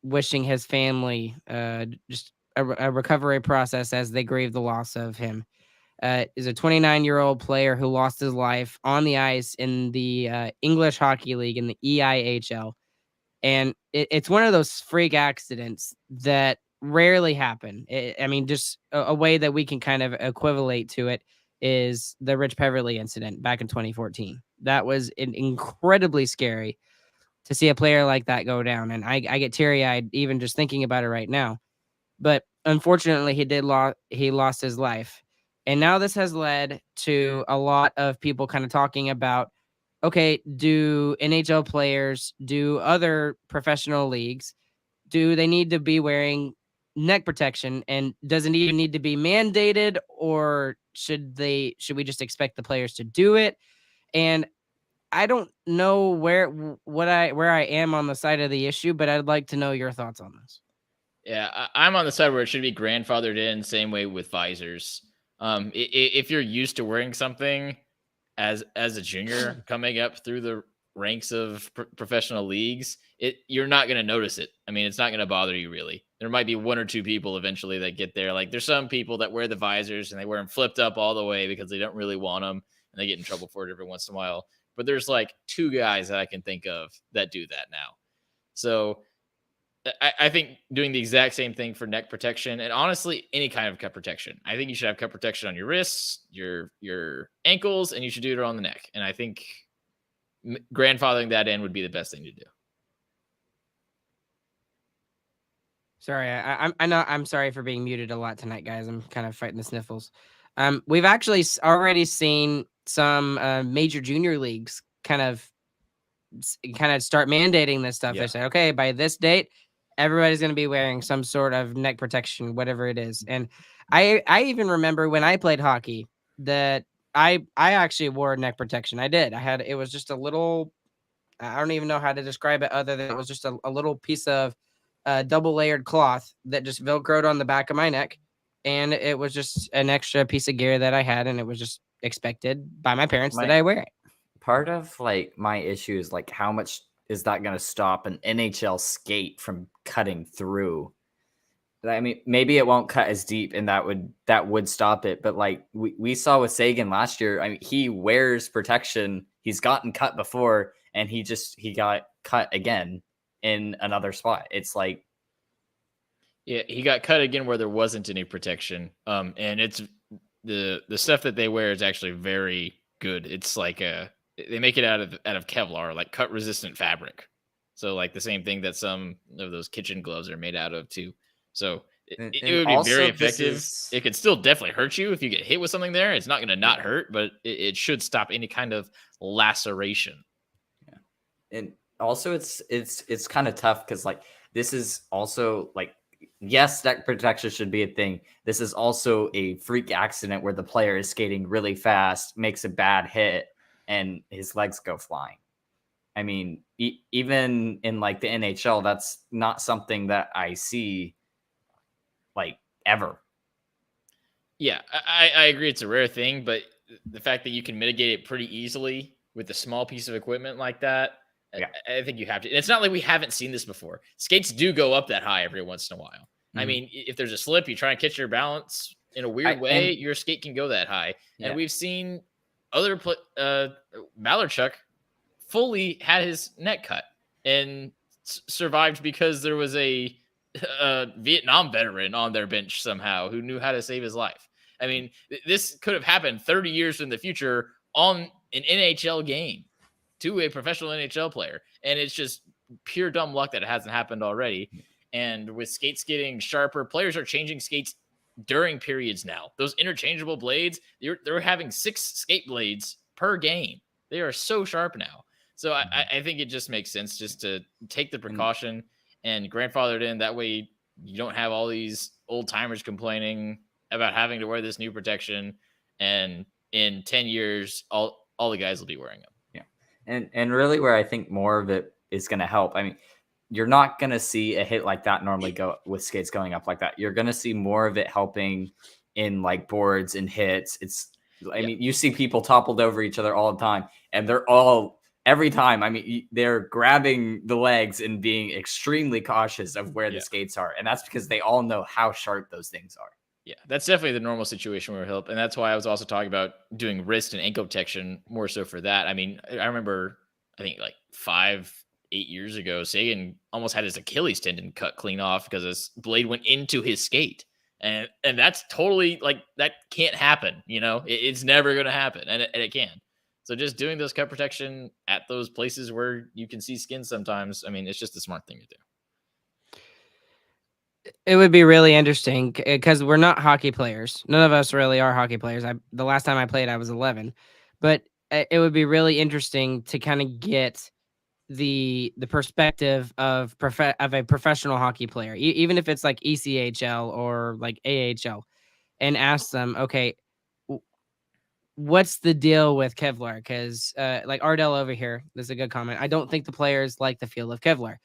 wishing his family just a recovery process as they grieve the loss of him. is a 29-year-old player who lost his life on the ice in the English Hockey League in the EIHL. And it's one of those freak accidents that rarely happen. I mean, just a way that we can kind of equivalate to it is the Rich Peverly incident back in 2014. That was incredibly scary to see a player like that go down. And I get teary-eyed even just thinking about it right now. But unfortunately, he lost his life. And now this has led to a lot of people kind of talking about, okay, do NHL players, do other professional leagues, do they need to be wearing neck protection? And does it even need to be mandated, or should we just expect the players to do it? And I don't know where I am on the side of the issue, but I'd like to know your thoughts on this. Yeah, I'm on the side where it should be grandfathered in, same way with visors. If you're used to wearing something as a junior coming up through the ranks of professional leagues, you're not going to notice it. I mean, it's not going to bother you really. There might be one or two people eventually that get there. Like there's some people that wear the visors and they wear them flipped up all the way because they don't really want them and they get in trouble for it every once in a while. But there's like two guys that I can think of that do that now. So I think doing the exact same thing for neck protection and honestly any kind of cut protection. I think you should have cut protection on your wrists, your ankles, and you should do it on the neck. And I think grandfathering that in would be the best thing to do. Sorry, I know I'm sorry for being muted a lot tonight, guys. I'm kind of fighting the sniffles. We've actually already seen some major junior leagues kind of start mandating this stuff. Yeah. They say, okay, by this date, everybody's going to be wearing some sort of neck protection, whatever it is. And I even remember when I played hockey that I actually wore neck protection. I did. It was just a little, I don't even know how to describe it other than it was just a little piece of double layered cloth that just Velcroed on the back of my neck. And it was just an extra piece of gear that I had. And it was just expected by my parents that I wear it. Part of like my issue is like how much is that going to stop an NHL skate from cutting through? I mean, maybe it won't cut as deep, and that would stop it. But like we saw with Sagan last year, I mean, he wears protection. He's gotten cut before, and he got cut again in another spot. It's like, yeah, he got cut again where there wasn't any protection. And it's the stuff that they wear is actually very good. It's like they make it out of Kevlar, like cut resistant fabric. So like the same thing that some of those kitchen gloves are made out of too. So it would be very effective. It could still definitely hurt you if you get hit with something there. It's not going to not hurt, but it should stop any kind of laceration. Yeah. And also it's kind of tough because like this is also like, yes, neck protection should be a thing. This is also a freak accident where the player is skating really fast, makes a bad hit, and his legs go flying. I mean, even in like the NHL, that's not something that I see like ever. Yeah, I agree. It's a rare thing, but the fact that you can mitigate it pretty easily with a small piece of equipment like that, yeah. I think you have to. And it's not like we haven't seen this before. Skates do go up that high every once in a while. Mm-hmm. I mean, if there's a slip, you try and catch your balance in a weird way, your skate can go that high. Yeah. And we've seen other Malarchuk fully had his neck cut and survived because there was a Vietnam veteran on their bench somehow who knew how to save his life. I mean, this could have happened 30 years in the future on an NHL game to a professional NHL player. And it's just pure dumb luck that it hasn't happened already. And with skates getting sharper, players are changing skates during periods now. Those interchangeable blades, they're having 6 skate blades per game. They are so sharp now. So I think it just makes sense just to take the precaution and grandfather it in. That way you don't have all these old timers complaining about having to wear this new protection. And in 10 years, all the guys will be wearing them. Yeah. And really where I think more of it is going to help. I mean, you're not going to see a hit like that normally go with skates going up like that. You're going to see more of it helping in like boards and hits. I mean, you see people toppled over each other all the time, and they're all every time. I mean, they're grabbing the legs and being extremely cautious of where the skates are. And that's because they all know how sharp those things are. Yeah, that's definitely the normal situation where help, and that's why I was also talking about doing wrist and ankle protection more so for that. I mean, I remember, I think like 8 years ago, Sagan almost had his Achilles tendon cut clean off because his blade went into his skate, and that's totally like that can't happen. It's never going to happen, and it can. So just doing those cut protection at those places where you can see skin sometimes, I mean, it's just a smart thing to do. It would be really interesting because we're not hockey players. None of us really are hockey players. The last time I played, I was 11, but it would be really interesting to kind of get the perspective of a professional hockey player, even if it's like ECHL or like AHL, and ask them, okay, what's the deal with Kevlar? Because like Ardell over here, there's a good comment. I don't think the players like the feel of Kevlar,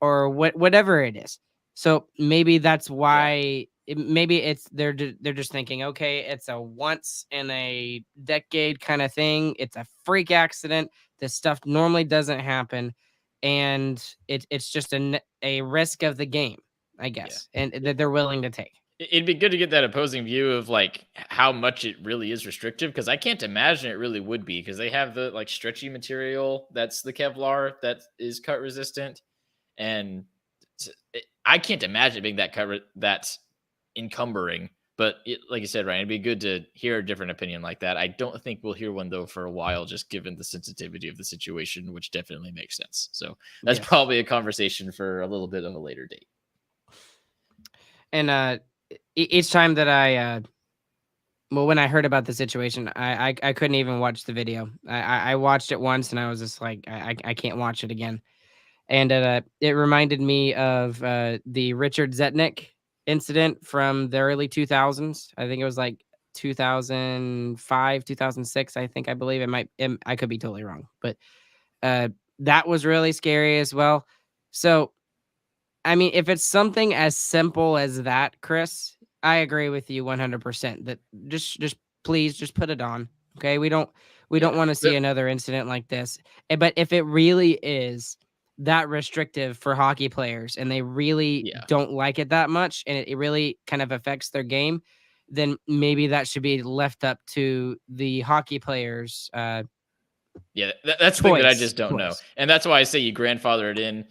or whatever it is. So maybe that's why. Maybe it's they're just thinking, okay, it's a once in a decade kind of thing. It's a freak accident. This stuff normally doesn't happen, and it's just a risk of the game, I guess, and that they're willing to take. It'd be good to get that opposing view of like how much it really is restrictive, because I can't imagine it really would be, because they have the like stretchy material that's the Kevlar that is cut resistant, and I can't imagine it being that that's encumbering. But like you said, Ryan, it'd be good to hear a different opinion like that. I don't think we'll hear one though for a while, just given the sensitivity of the situation, which definitely makes sense. So that's probably a conversation for a little bit of a later date. And each time that when I heard about the situation, I couldn't even watch the video. I watched it once and I was just like, I can't watch it again. And it reminded me of the Richard Zetnick incident from the early 2000s. I think it was like 2005, 2006. I believe I could be totally wrong, but that was really scary as well. So, I mean, if it's something as simple as that, Chris, I agree with you 100% that just please just put it on. Okay. We don't want to see another incident like this. But if it really is that restrictive for hockey players and they really don't like it that much and it really kind of affects their game, then maybe that should be left up to the hockey players. That's the thing that I just don't know. And that's why I say you grandfather it in.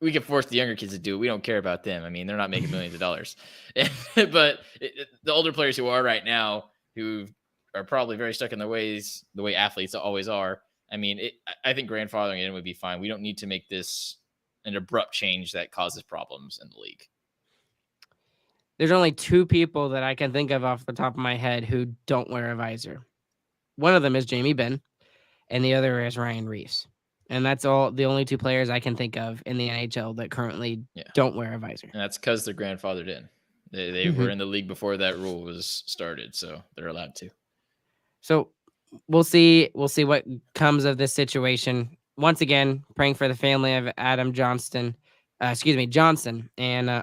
We can force the younger kids to do it. We don't care about them. I mean, they're not making millions of dollars. But the older players who are right now, who are probably very stuck in their ways, the way athletes always are, I mean, I think grandfathering it in would be fine. We don't need to make this an abrupt change that causes problems in the league. There's only two people that I can think of off the top of my head who don't wear a visor. One of them is Jamie Benn, and the other is Ryan Reeves. And that's the only two players I can think of in the NHL that currently don't wear a visor. And that's because they're grandfathered in. They were in the league before that rule was started, so they're allowed to. So we'll see what comes of this situation. Once again, praying for the family of Adam Johnson. And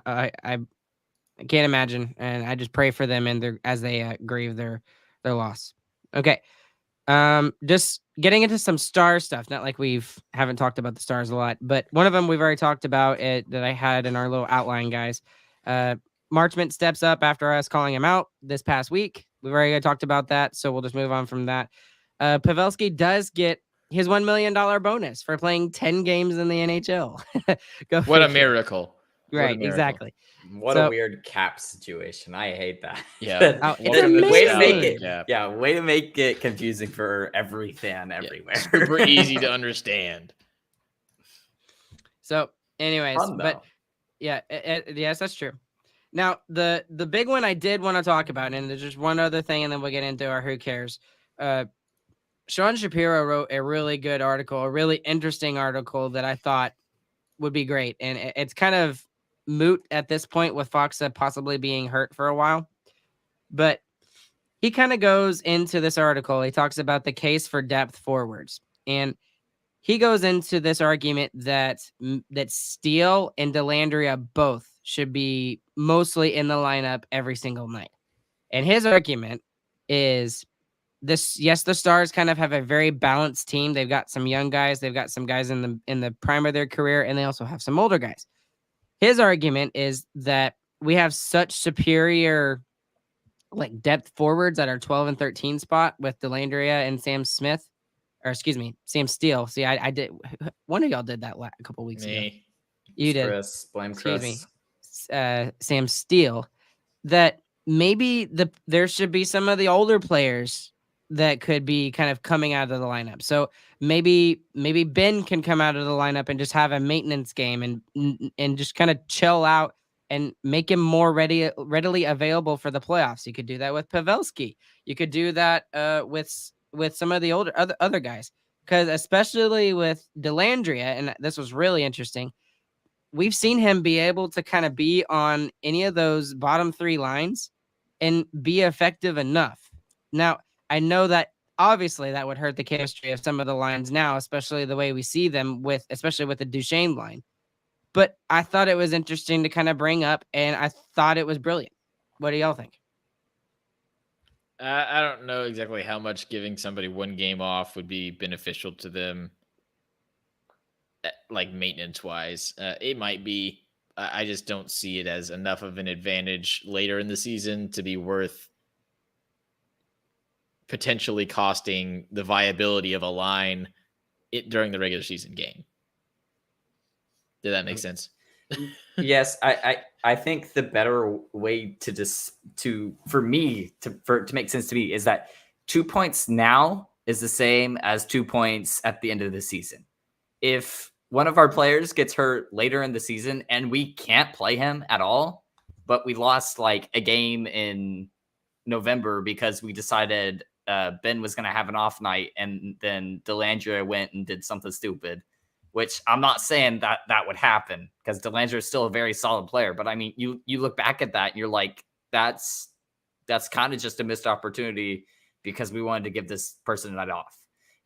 I can't imagine, and I just pray for them and as they grieve their loss. Okay. Just getting into some star stuff. Not like haven't talked about the stars a lot, but one of them we've already talked about that I had in our little outline, guys. Marchment steps up after us calling him out this past week. We've already talked about that, so we'll just move on from that. Pavelski does get his $1 million bonus for playing 10 games in the NHL. What a miracle. Right, exactly. What a weird cap situation. I hate that. Yeah. Way to make it confusing for every fan everywhere. Super easy to understand. So, anyways, yes, that's true. Now, the big one I did want to talk about, and there's just one other thing, and then we'll get into our who cares. Sean Shapiro wrote a really good article, a really interesting article that I thought would be great. And it's kind of moot at this point with Faksa possibly being hurt for a while. But he kind of goes into this article. He talks about the case for depth forwards. And he goes into this argument that Steele and Dellandrea both should be mostly in the lineup every single night. And his argument is this: yes, the Stars kind of have a very balanced team. They've got some young guys, they've got some guys in the prime of their career, and they also have some older guys. His argument is that we have such superior like depth forwards at our 12 and 13 spot with Delandria and Sam Smith, or excuse me, Sam Steele. See, I did. One of y'all did that a couple weeks ago. Me. You did. Chris, blame Excuse Chris. me, Sam Steele. That maybe there should be some of the older players that could be kind of coming out of the lineup. So maybe Ben can come out of the lineup and just have a maintenance game and just kind of chill out and make him more readily available for the playoffs. You could do that with Pavelski. You could do that with some of the other guys, because especially with Delandria, and this was really interesting. We've seen him be able to kind of be on any of those bottom three lines and be effective enough. Now, I know that obviously that would hurt the chemistry of some of the lines now, especially the way we see them especially with the Duchesne line. But I thought it was interesting to kind of bring up, and I thought it was brilliant. What do y'all think? I don't know exactly how much giving somebody one game off would be beneficial to them, like maintenance wise. It might be. I just don't see it as enough of an advantage later in the season to be worth potentially costing the viability of a line during the regular season game. Did that make sense? Yes, I think the better way for me to make sense to me is that 2 points now is the same as 2 points at the end of the season. If one of our players gets hurt later in the season and we can't play him at all, but we lost like a game in November because we decided Ben was going to have an off night, and then Delandria went and did something stupid, which I'm not saying that would happen, because Delandria is still a very solid player. But I mean, you look back at that and you're like, that's kind of just a missed opportunity because we wanted to give this person a night off.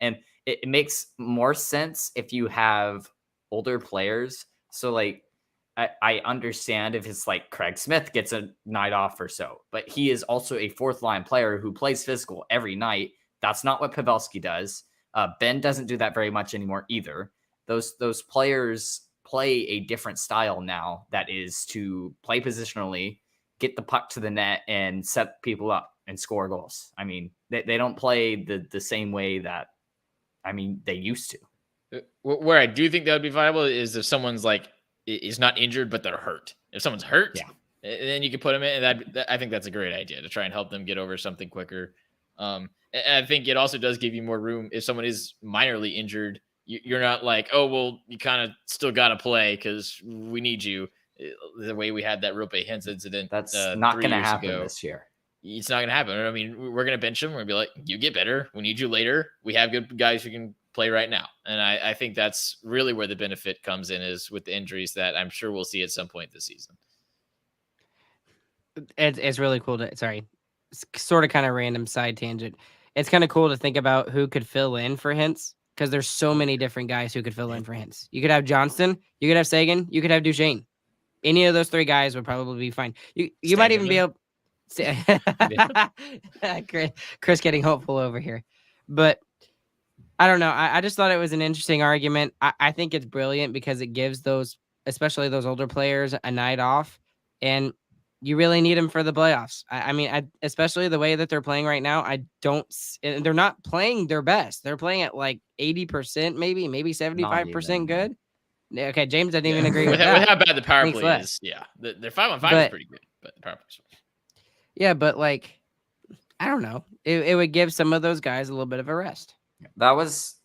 And it makes more sense if you have older players. So like, I understand if it's like Craig Smith gets a night off or so, but he is also a fourth line player who plays physical every night. That's not what Pavelski does. Ben doesn't do that very much anymore either. Those players play a different style now, that is to play positionally, get the puck to the net, and set people up and score goals. I mean, they don't play the same way that, I mean, they used to. Where I do think that would be viable is if someone's like is not injured but they're hurt. If someone's hurt, Yeah, then you can put them in, and I think that's a great idea to try and help them get over something quicker. And I think it also does give you more room if someone is minorly injured. You're not like, oh, well, you kind of still got to play because we need you. The way we had that Rupe Hintz incident. That's not going to happen ago. this year. It's not going to happen. I mean, we're going to bench him. We're going to be like, you get better. We need you later. We have good guys who can play right now. And I think that's really where the benefit comes in, is with the injuries that I'm sure we'll see at some point this season. It's really cool sort of kind of random side tangent. It's kind of cool to think about who could fill in for Hintz, because there's so many different guys who could fill in for Hintz. You could have Johnston, you could have Sagan, you could have Duchesne. Any of those three guys would probably be fine. You might even be able. Chris getting hopeful over here, but I don't know. I just thought it was an interesting argument. I think it's brilliant because it gives those, especially those older players, a night off, and you really need them for the playoffs. I mean, especially the way that they're playing right now. They're not playing their best. They're playing at like 80%, maybe 75% good. Okay, James doesn't even agree with that. With how bad the power play is, yeah, their 5-on-5 is pretty good, but the power play. Yeah, but like, I don't know. It would give some of those guys a little bit of a rest. That was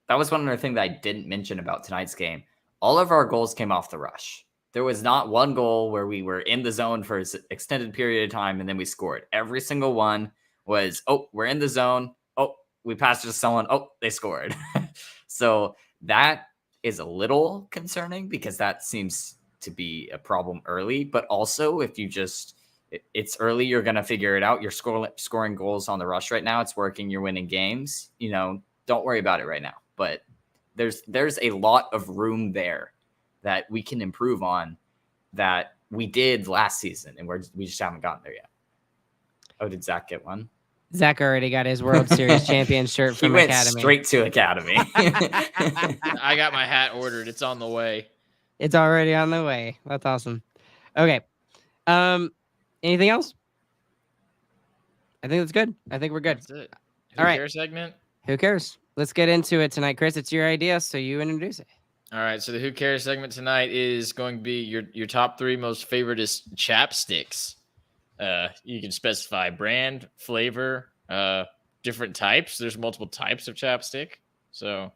one other thing that I didn't mention about tonight's game. All of our goals came off the rush. There was not one goal where we were in the zone for an extended period of time and then we scored. Every single one was, oh, we're in the zone. Oh, we passed it to someone. Oh, they scored. So that is a little concerning, because that seems to be a problem early. But also, if you just, it's early, you're going to figure it out. You're scoring goals on the rush right now. It's working. You're winning games. Don't worry about it right now. But there's a lot of room there that we can improve on that we did last season, and we just haven't gotten there yet. Oh, did Zach get one? Zach already got his World Series champion shirt from Academy. He went straight to Academy. I got my hat ordered. It's on the way. It's already on the way. That's awesome. Okay. Anything else? I think that's good. I think we're good. That's it. All right. Cares segment? Who cares? Let's get into it tonight, Chris. It's your idea, so you introduce it. All right, so the Who Cares segment tonight is going to be your top 3 most favoritist chapsticks. You can specify brand, flavor, different types. There's multiple types of chapstick. So,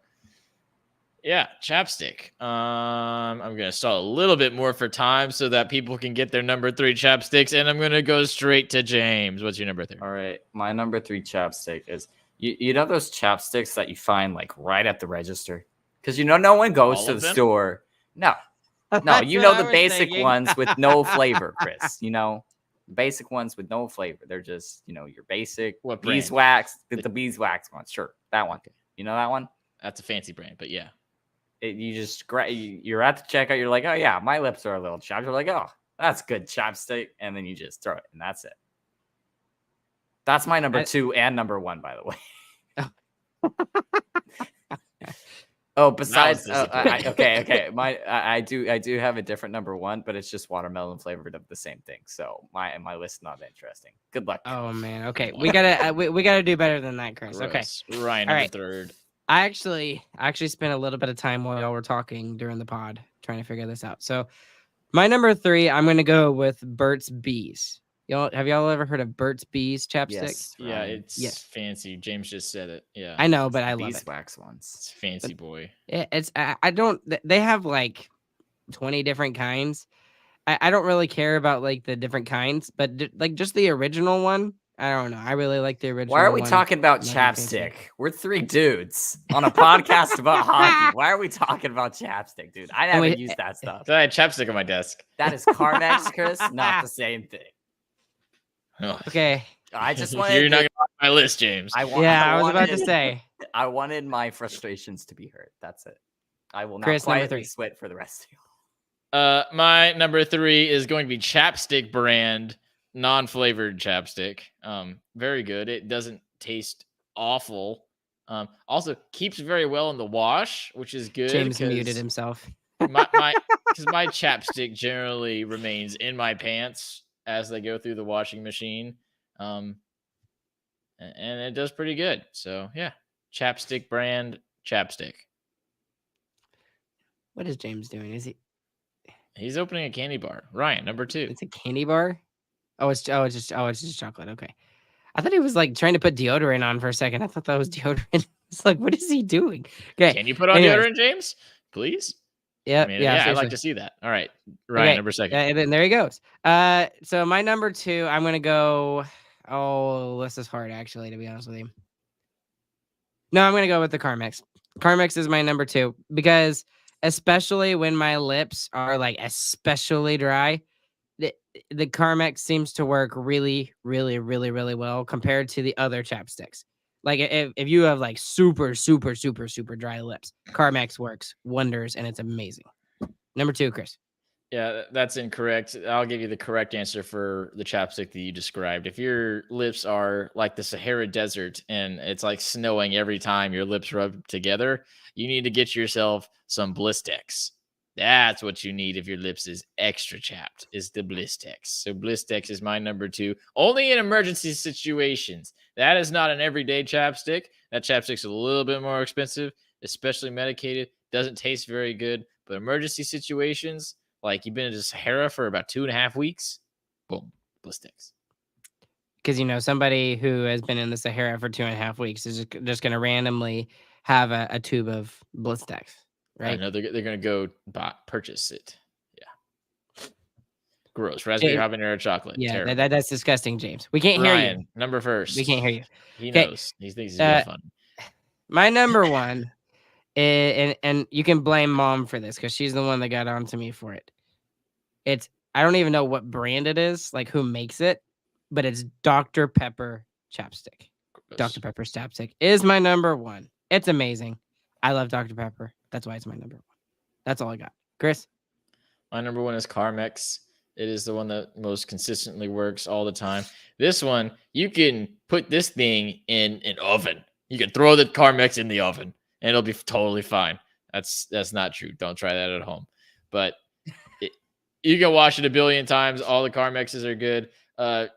yeah, chapstick. I'm going to stall a little bit more for time so that people can get their number 3 chapsticks, and I'm going to go straight to James. What's your number 3? All right, my number 3 chapstick is you know those chapsticks that you find like right at the register. Because no one goes All to of the them? store. No, That's you what know I the was basic thinking. ones with no flavor, Chris. Basic ones with no flavor. They're just your basic What brand? beeswax. The beeswax one, sure, that one. You know that one? That's a fancy brand, but yeah. You just you're at the checkout. You're like, oh yeah, my lips are a little chapped. You're like, oh, that's good chapstick, and then you just throw it, and that's it. That's my number 2 and number 1, by the way. Oh, besides, okay. I do have a different number 1, but it's just watermelon flavored of the same thing. So my list not interesting. Good luck. Oh man. Okay, we gotta we gotta do better than that, Chris. Okay. Gross. Ryan, All number right. 3rd. I actually spent a little bit of time while y'all were talking during the pod trying to figure this out. So my number 3, I'm gonna go with Burt's Bees. Have y'all ever heard of Burt's Bees chapstick? Yes, Yeah, Ryan. it's fancy. James just said it. Yeah. I know, but I love it. Beeswax ones. It's fancy boy. It's I don't. They have like 20 different kinds. I don't really care about like the different kinds, but like just the original one. I don't know. I really like the original. Why are we one. talking about Nothing chapstick? fancy. We're 3 dudes on a podcast about hockey. Why are we talking about chapstick, dude? I never use that stuff. I had chapstick on my desk. That is Carmex, Chris, not the same thing. Oh. Okay. I just wanted. You're not going on my list, James. I was about to say. I wanted my frustrations to be heard. That's it. I will not Chris, number quietly 3. sweat for the rest of you. My number 3 is going to be chapstick brand, non-flavored chapstick. Very good. It doesn't taste awful. Also keeps very well in the wash, which is good. James muted himself. my because my chapstick generally remains in my pants as they go through the washing machine. And it does pretty good. So yeah, chapstick brand chapstick. What is James doing? Is He's opening a candy bar. Ryan, number 2. it's a candy bar? It's just chocolate. Okay. I thought he was like trying to put deodorant on for a second. I thought that was deodorant. It's like, what is he doing? Okay. Can you put on deodorant, James? Please? Yeah. I mean, I'd like to see that. All right. Ryan, number 2. And then there he goes. So my number 2, I'm gonna go. Oh, this is hard actually, to be honest with you. No, I'm gonna go with the Carmex. Carmex is my number 2 because especially when my lips are like especially dry, the Carmex seems to work really, really, really, really well compared to the other chapsticks. Like if you have like super, super, super, super dry lips, Carmex works wonders and it's amazing. Number 2, Chris. Yeah, that's incorrect. I'll give you the correct answer for the chapstick that you described. If your lips are like the Sahara Desert and it's like snowing every time your lips rub together, you need to get yourself some Blistex. That's what you need if your lips is extra chapped, is the Blistex. So Blistex is my number 2. Only in emergency situations. That is not an everyday chapstick. That chapstick's a little bit more expensive, especially medicated. Doesn't taste very good. But emergency situations, like you've been in the Sahara for about 2.5 weeks, boom, Blistex. Because somebody who has been in the Sahara for 2.5 weeks is just going to randomly have a tube of Blistex, right? I know they're going to go purchase it. Yeah, gross. Raspberry habanero chocolate. Yeah, that's disgusting, James. We can't hear you. Number 1. We can't hear you. He knows. He thinks he's really fun. My number 1, and you can blame Mom for this because she's the one that got onto me for it. I don't even know what brand it is, like who makes it, but it's Dr. Pepper chapstick. Gross. Dr. Pepper's chapstick is my number 1. It's amazing. I love Dr. Pepper. That's why it's my number 1. That's all I got. Chris? My number 1 is Carmex. It is the one that most consistently works all the time. This one, you can put this thing in an oven. You can throw the Carmex in the oven, and it'll be totally fine. That's not true. Don't try that at home. But you can wash it a billion times. All the Carmexes are good.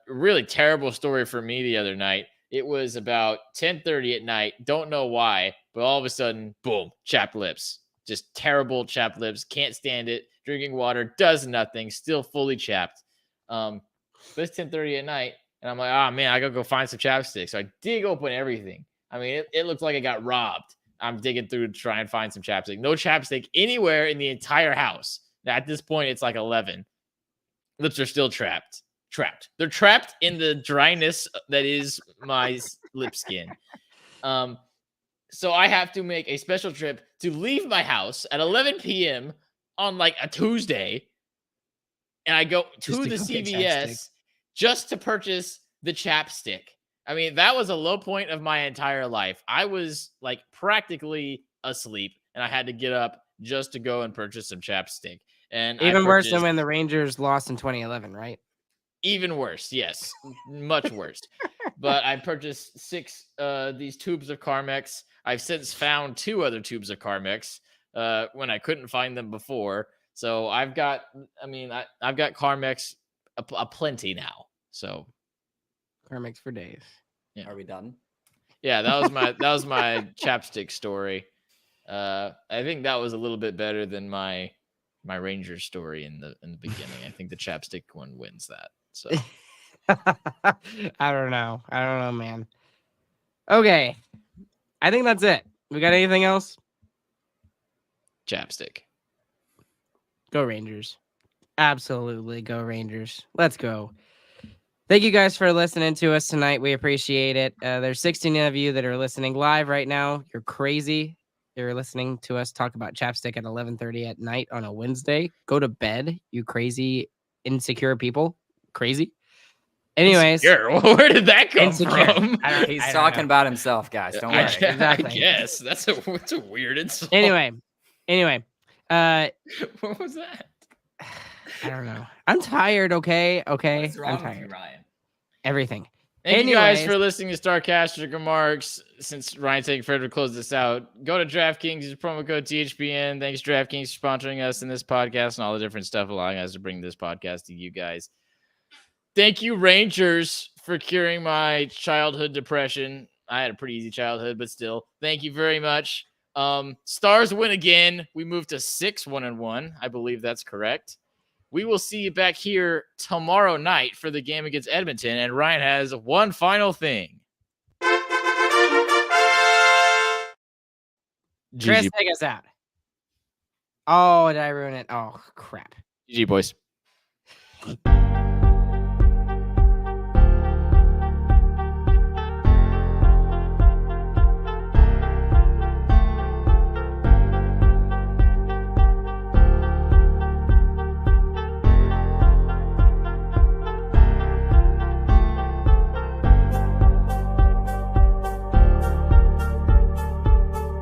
Really terrible story for me the other night. It was about 10:30 at night. Don't know why, but all of a sudden, boom, chapped lips. Just terrible chapped lips. Can't stand it. Drinking water does nothing. Still fully chapped. But it's 10:30 at night, and I'm like, oh man, I gotta go find some chapstick. So I dig open everything. I mean, it looked like I got robbed. I'm digging through to try and find some chapstick. No chapstick anywhere in the entire house. Now, at this point, it's like 11. Lips are still trapped. They're trapped in the dryness that is my lip skin. So I have to make a special trip to leave my house at 11 p.m. on like a Tuesday. And I go to the CVS just to purchase the chapstick. I mean, that was a low point of my entire life. I was like practically asleep and I had to get up just to go and purchase some chapstick. And even worse than when the Rangers lost in 2011, right? Even worse, yes, much worse. But I purchased 6 these tubes of Carmex. I've since found 2 other tubes of Carmex when I couldn't find them before. So I've got Carmex a plenty now. So Carmex for days. Yeah. Are we done? Yeah, that was my chapstick story. I think that was a little bit better than my Rangers story in the beginning. I think the chapstick one wins that. So I don't know, man. Okay, I think that's it. We got anything else? Chapstick. Go Rangers. Absolutely go Rangers. Let's go. Thank you guys for listening to us tonight. We appreciate it. There's 16 of you that are listening live right now. You're crazy. You're listening to us talk about chapstick at 11:30 at night on a Wednesday. Go to bed, you crazy, insecure people. Crazy. Anyways, insecure? Where did that come from? He's talking about himself, guys. Don't worry. Exactly. I guess that's a weird insult. Anyway. What was that? I don't know. I'm tired. Okay. What's wrong I'm tired. with you, Ryan? Everything. Thank you guys for listening to Starcastic Remarks. Since Ryan's taking forever to close this out, go to DraftKings. Use promo code THPN. Thanks, DraftKings, for sponsoring us in this podcast and all the different stuff, allowing us to bring this podcast to you guys. Thank you, Rangers, for curing my childhood depression. I had a pretty easy childhood, but still, thank you very much. Stars win again. We moved to 6-1-1. I believe that's correct. We will see you back here tomorrow night for the game against Edmonton. And Ryan has one final thing. Chris, take us out. Oh, did I ruin it? Oh, crap. GG, boys.